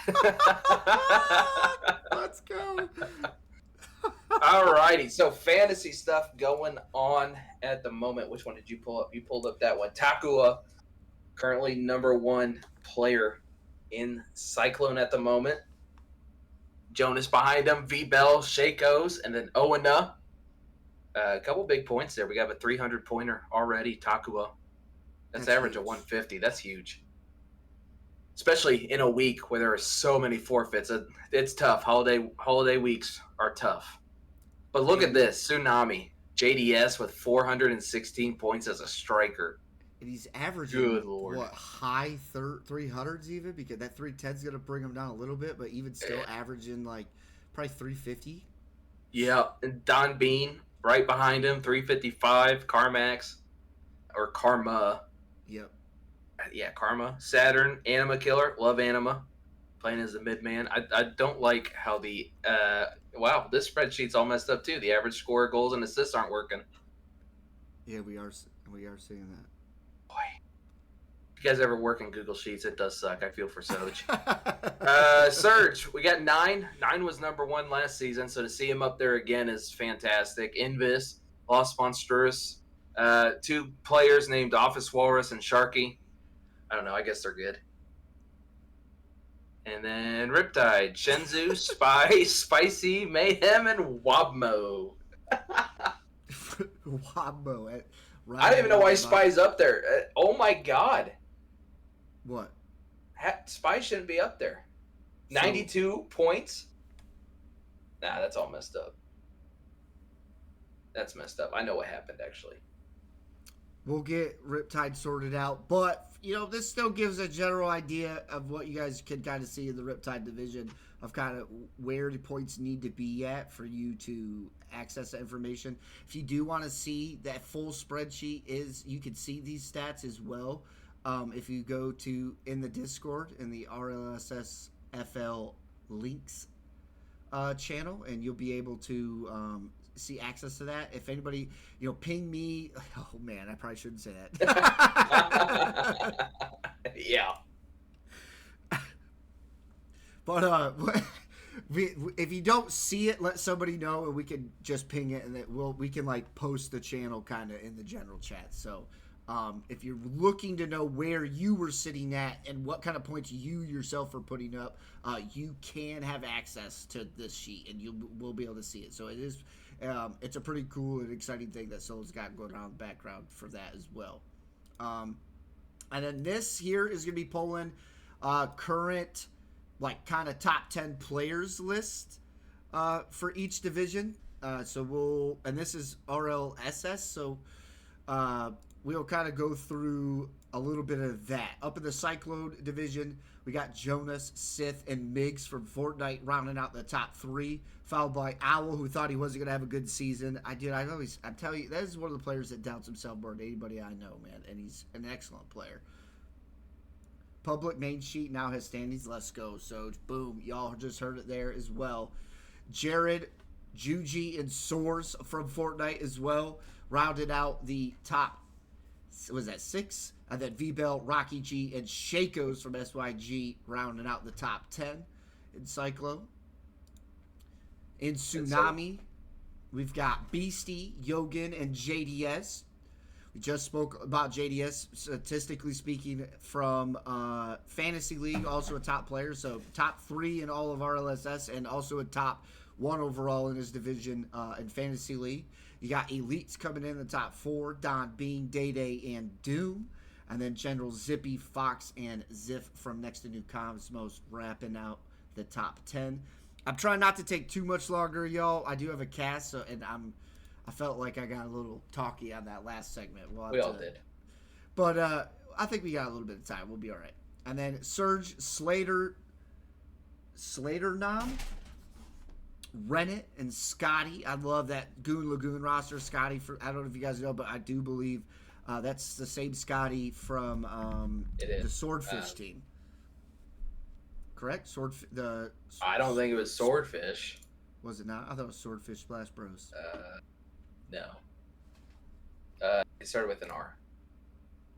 A: Let's go.
B: Alrighty. So fantasy stuff going on at the moment. Which one did you pull up? You pulled up that one. Takua, currently number 1 player in Cyclone at the moment. Jonas behind him, V-Bell, Shakos, and then Owena. A couple big points there. We got a 300-pointer already, Takua. That's average
A: huge.
B: of 150. That's huge. Especially in a week where there are so many forfeits. It's tough. Holiday weeks are tough. But look at this. Tsunami. JDS with 416 points as a striker.
A: And he's averaging,
B: Good Lord.
A: what, high 300s even? Because that 310's going to bring him down a little bit, but even still averaging, like, probably 350.
B: Yeah. And Don Bean right behind him, 355. Carmax. Or Karma.
A: Yep.
B: Yeah, Karma. Saturn. Anima Killer. Love Anima. Playing as a mid-man. I don't like how the... wow, this spreadsheet's all messed up, too. The average score, goals, and assists aren't working.
A: Yeah, we are seeing that.
B: Boy. If you guys ever work in Google Sheets, it does suck. I feel for Soj. Surge, we got 9. 9 was number 1 last season, so to see him up there again is fantastic. Invis, Los Monstrous, 2 players named Office Walrus and Sharky. I don't know. I guess they're good. And then Riptide, Shenzu, Spy, Spicy, Mayhem, and Wabmo.
A: Wabmo.
B: I don't even know why Spy's up there. Oh my God.
A: What?
B: Spy shouldn't be up there. 92 points? Nah, that's all messed up. That's messed up. I know what happened, actually.
A: We'll get Riptide sorted out, but this still gives a general idea of what you guys can kind of see in the Riptide division of kind of where the points need to be at for you to access that information. If you do want to see that full spreadsheet, you can see these stats as well. If you go to in the Discord in the RLSSFL links channel, and you'll be able to see access to that. If anybody, ping me. Oh man, I probably shouldn't say that.
B: Yeah.
A: But if you don't see it, let somebody know, and we can just ping it, and we can like post the channel kind of in the general chat. So if you're looking to know where you were sitting at and what kind of points you yourself are putting up, you can have access to this sheet, and you will be able to see it. So it is. It's a pretty cool and exciting thing that Soul's got going on in the background for that as well. And then this here is going to be pulling current, like, kind of top 10 players list for each division. And this is RLSS, so we'll kind of go through a little bit of that. Up in the Cyclone division, we got Jonas, Sith, and Migs from Fortnite rounding out the top 3, followed by Owl, who thought he wasn't going to have a good season. I'm telling you, that is one of the players that doubts himself more than anybody I know, man, and he's an excellent player. Public main sheet now has standings. Let's go. So, boom. Y'all just heard it there as well. Jared, Juji, and Source from Fortnite as well rounded out the top, was that 6? And then V-Bell, Rocky G, and Shakos from SYG rounding out the top 10 in Cyclo. In Tsunami, We've got Beastie, Yogan, and JDS. We just spoke about JDS, statistically speaking, from Fantasy League, also a top player. So top 3 in all of RLSS and also a top 1 overall in his division in Fantasy League. You got Elites coming in the top 4, Don Bean, Day Day, and Doom. And then General Zippy, Fox, and Ziff from Next to New Cosmos wrapping out the top 10. I'm trying not to take too much longer, y'all. I do have a cast, and I felt like I got a little talky on that last segment.
B: We all did.
A: But I think we got a little bit of time. We'll be all right. And then Surge, Slater Nom, Rennet, and Scotty. I love that Goon Lagoon roster. Scotty, I don't know if you guys know, but I do believe that's the same Scotty from the Swordfish team. Correct?
B: I don't think it was Swordfish.
A: Was it not? I thought it was Swordfish Splash Bros.
B: No. It started with an R.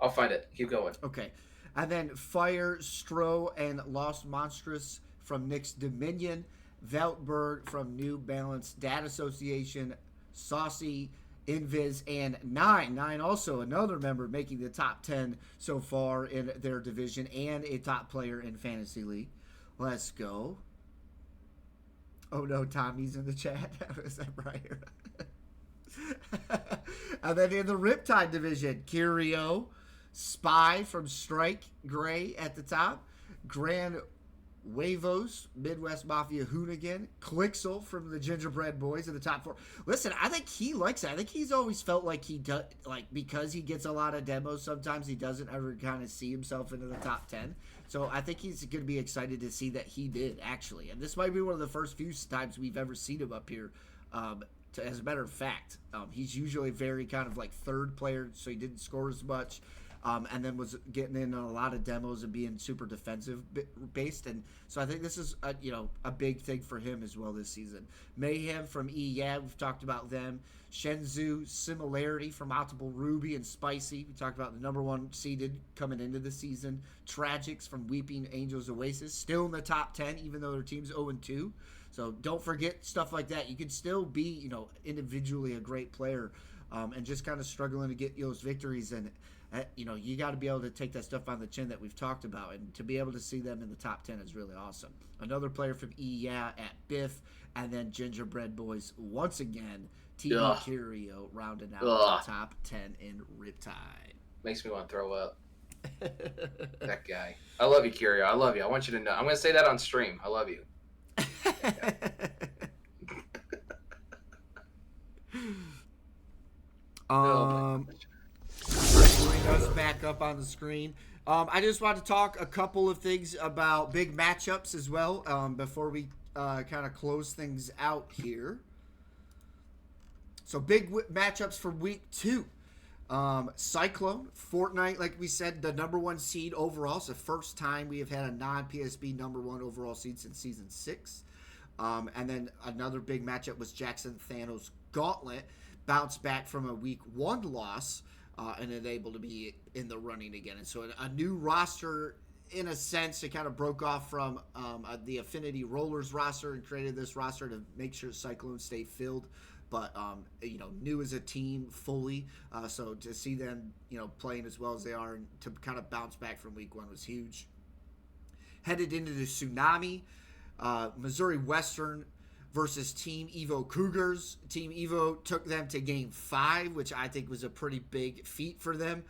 B: I'll find it. Keep going.
A: Okay. And then Fire, Stro, and Lost Monstrous from Nick's Dominion. Veltberg from New Balance Data Association. Saucy, Invis, and Nine. Nine also another member making the top 10 so far in their division and a top player in Fantasy League. Let's go. Oh no, Tommy's in the chat. Is that right? And then in the Riptide division, Curio, Spy from Strike, Gray at the top, Grand Huevos, Midwest Mafia Hoonigan, Clixel from the Gingerbread Boys in the top 4. Listen, I think he likes it. I think he's always felt like he does, like because he gets a lot of demos, sometimes he doesn't ever kind of see himself into the top 10. So I think he's going to be excited to see that he did, actually. And this might be one of the first few times we've ever seen him up here. As a matter of fact, he's usually very kind of like third player, so he didn't score as much. And then was getting in a lot of demos and being super defensive based, and so I think this is a big thing for him as well this season. Mayhem from we've talked about them. Shenzhou, Similarity from Multiple Ruby and Spicy, we talked about the number 1 seeded coming into the season. Tragics from Weeping Angels Oasis, still in the top 10 even though their team's 0-2. So don't forget stuff like that. You can still be individually a great player, and just kind of struggling to get those victories. And you got to be able to take that stuff on the chin that we've talked about, and to be able to see them in the top 10 is really awesome. Another player from at Biff, and then Gingerbread Boys once again. TV Curio rounding out the top 10 in Riptide.
B: Makes me want to throw up. That guy. I love you, Curio. I love you. I want you to know. I'm going to say that on stream. I love you.
A: Bring us back up on the screen. I just want to talk a couple of things about big matchups as well before we kind of close things out here. So big matchups for week 2. Cyclone, Fortnite, like we said, the number 1 seed overall. It's the first time we have had a non-PSB number 1 overall seed since season 6. And then another big matchup was Jackson Thanos Gauntlet, bounced back from a week 1 loss and is able to be in the running again. And so a new roster, in a sense, it kind of broke off from the Affinity Rollers roster and created this roster to make sure Cyclone stay filled. But, new as a team fully. So to see them, playing as well as they are and to kind of bounce back from week 1 was huge. Headed into the Tsunami, Missouri Western versus Team Evo Cougars. Team Evo took them to game 5, which I think was a pretty big feat for them.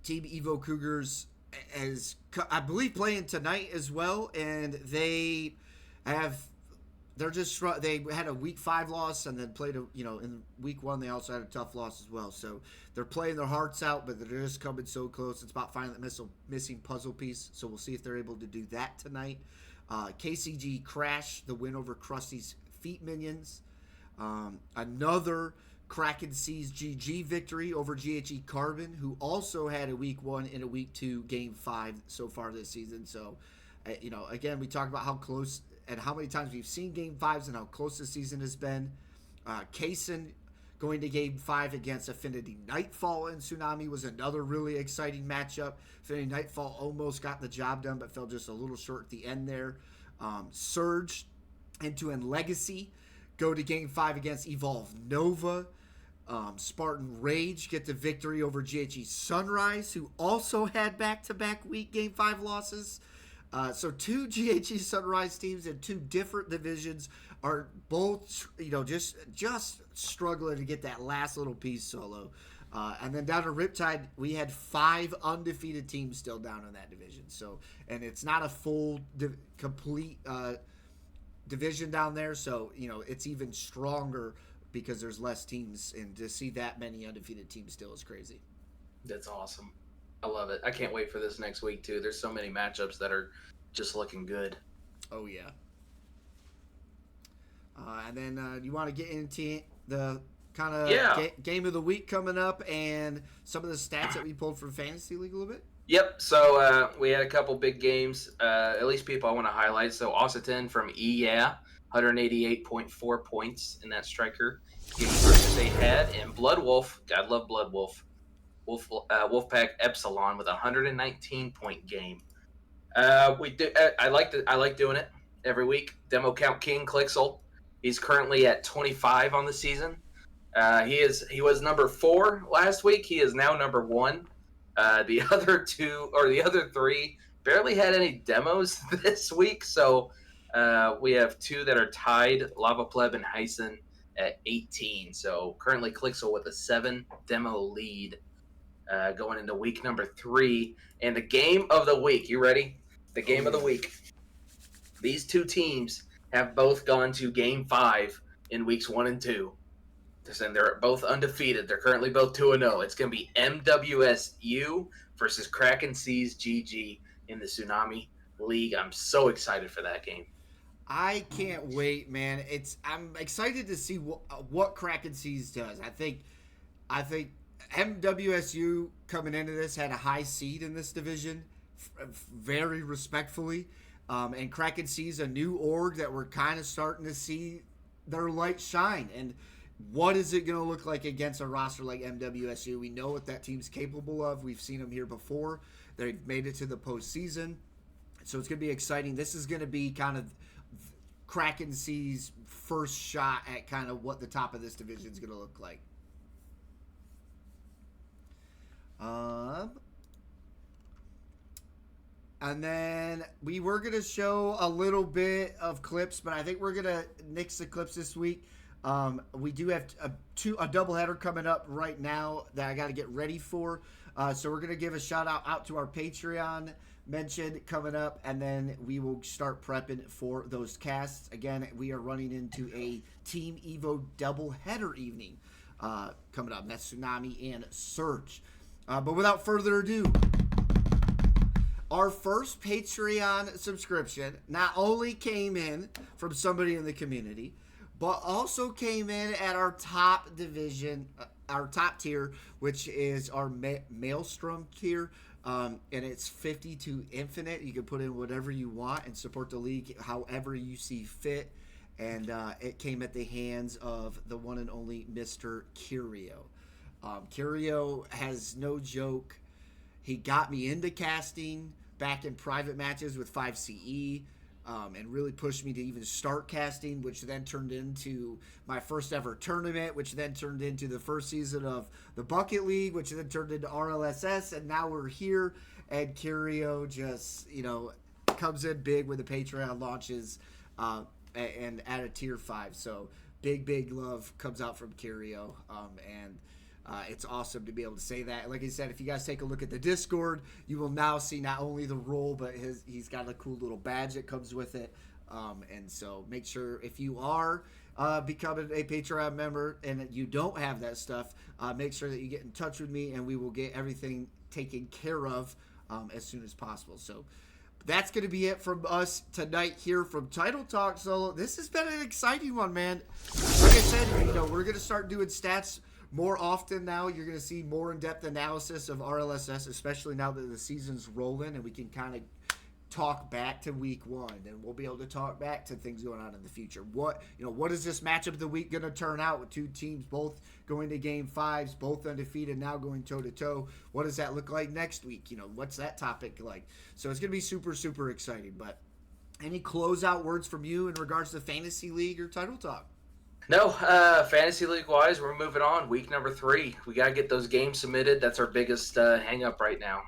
A: Team Evo Cougars is, I believe, playing tonight as well, and they had a week 5 loss and then played in week 1 they also had a tough loss as well. So they're playing their hearts out, but they're just coming so close. It's about finding that missing puzzle piece. So we'll see if they're able to do that tonight. KCG Crash, the win over Krusty's Feet Minions. Another Kraken Seas GG victory over GHE Carbon, who also had a week 1 and a week 2 game 5 so far this season. So, again, we talked about how close and how many times we've seen game 5s and how close the season has been. Kaysen going to game 5 against Affinity Nightfall in Tsunami was another really exciting matchup. Affinity Nightfall almost got the job done, but fell just a little short at the end there. Surge into and Legacy go to Game 5 against Evolve Nova. Spartan Rage get the victory over GHE Sunrise, who also had back-to-back week Game 5 losses. So two GHE Sunrise teams in two different divisions are both, just struggling to get that last little piece solo. And then down to Riptide, we had 5 undefeated teams still down in that division. So, and it's not a full, complete division down there. So, it's even stronger because there's less teams, and to see that many undefeated teams still is crazy.
B: That's awesome. I love it. I can't wait for this next week too. There's so many matchups that are just looking good.
A: Oh yeah. And then you want to get into the kind of game of the week coming up and some of the stats that we pulled from Fantasy League a little bit?
B: Yep. So we had a couple big games. At least people I want to highlight. So Austin from 188.4 points in that striker game versus they had, and Blood Wolf. God love Blood Wolf. Wolfpack Epsilon with a 119-point game. We do. I like doing it every week. Demo Count King Clixel. He's currently at 25 on the season. He was number 4 last week. He is now number 1. The other 3 barely had any demos this week. So we have 2 that are tied: Lava Pleb and Hyson at 18. So currently Clixel with a 7 demo lead. Going into week number 3. And the game of the week, you ready? The game of the week. These 2 teams have both gone to game 5 in weeks 1 and 2. And they're both undefeated. They're currently both 2-0. It's going to be MWSU versus Kraken Seas GG in the Tsunami League. I'm so excited for that game.
A: I can't wait, man. I'm excited to see what Kraken Seas does. I think MWSU coming into this had a high seed in this division, very respectfully. And Kraken Seas a new org that we're kind of starting to see their light shine. And what is it going to look like against a roster like MWSU? We know what that team's capable of. We've seen them here before. They've made it to the postseason. So it's going to be exciting. This is going to be kind of Kraken Seas' first shot at kind of what the top of this division is going to look like. And then we were going to show a little bit of clips, but I think we're going to nix the clips this week. We do have a doubleheader coming up right now that I got to get ready for. So we're going to give a shout out to our Patreon mention coming up, and then we will start prepping for those casts. Again, we are running into a Team Evo doubleheader evening coming up. That's Tsunami and Surge. But without further ado, our first Patreon subscription not only came in from somebody in the community, but also came in at our top division, our top tier, which is our Maelstrom tier. And it's 50 to infinite. You can put in whatever you want and support the league however you see fit. And it came at the hands of the one and only Mr. Curio. Curio has no joke. He got me into casting back in private matches with 5CE. And really pushed me to even start casting, which then turned into my first ever tournament, which then turned into the first season of the Bucket League, which then turned into RLSS, and now we're here, and Curio just, comes in big when the Patreon launches and at a tier 5. So big love comes out from Curio, and it's awesome to be able to say that. Like I said, if you guys take a look at the Discord, you will now see not only the role, but he's got a cool little badge that comes with it. And so make sure if you are becoming a Patreon member and you don't have that stuff, make sure that you get in touch with me and we will get everything taken care of as soon as possible. So that's going to be it from us tonight here from Tidal Talk Solo. This has been an exciting one, man. Like I said, we're going to start doing stats more often now. You're going to see more in-depth analysis of RLSS, especially now that the season's rolling and we can kind of talk back to week 1, and we'll be able to talk back to things going on in the future. What is this matchup of the week going to turn out with 2 teams both going to game 5s, both undefeated, now going toe-to-toe? What does that look like next week? What's that topic like? So it's going to be super, super exciting. But any closeout words from you in regards to Fantasy League or Tidal Talk?
B: No, fantasy league wise, we're moving on. Week number 3, we gotta get those games submitted. That's our biggest hang up right now.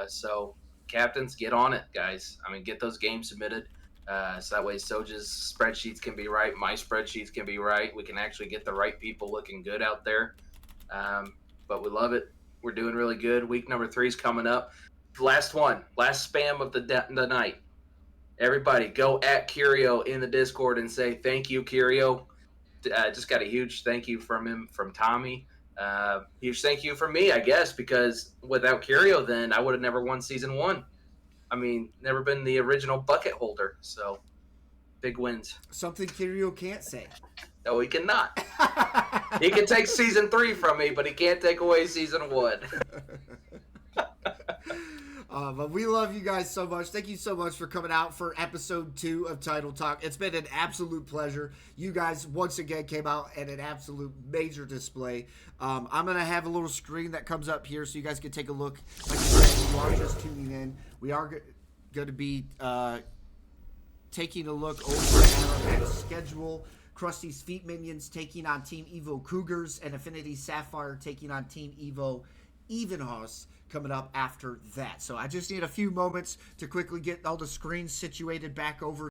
B: So captains, get on it, guys. I mean, get those games submitted. So that way, Soja's spreadsheets can be right, my spreadsheets can be right. We can actually get the right people looking good out there. But we love it. We're doing really good. Week number 3 is coming up. Last one, last spam of the night. Everybody, go at Curio in the Discord and say thank you, Curio. Just got a huge thank you from him, from Tommy. Huge thank you from me, I guess, because without Curio, then I would have never won season 1. I mean, never been the original bucket holder. So big wins.
A: Something Kirio can't say.
B: No, he cannot. He can take season 3 from me, but he can't take away season 1.
A: But we love you guys so much. Thank you so much for coming out for episode 2 of Tidal Talk. It's been an absolute pleasure. You guys once again came out at an absolute major display. I'm going to have a little screen that comes up here so you guys can take a look. Like I said, you are just tuning in. We are going to be taking a look over at our next schedule. Krusty's Feet Minions taking on Team Evo Cougars, and Affinity Sapphire taking on Team Evo Evenhaus coming up after that. So I just need a few moments to quickly get all the screens situated back over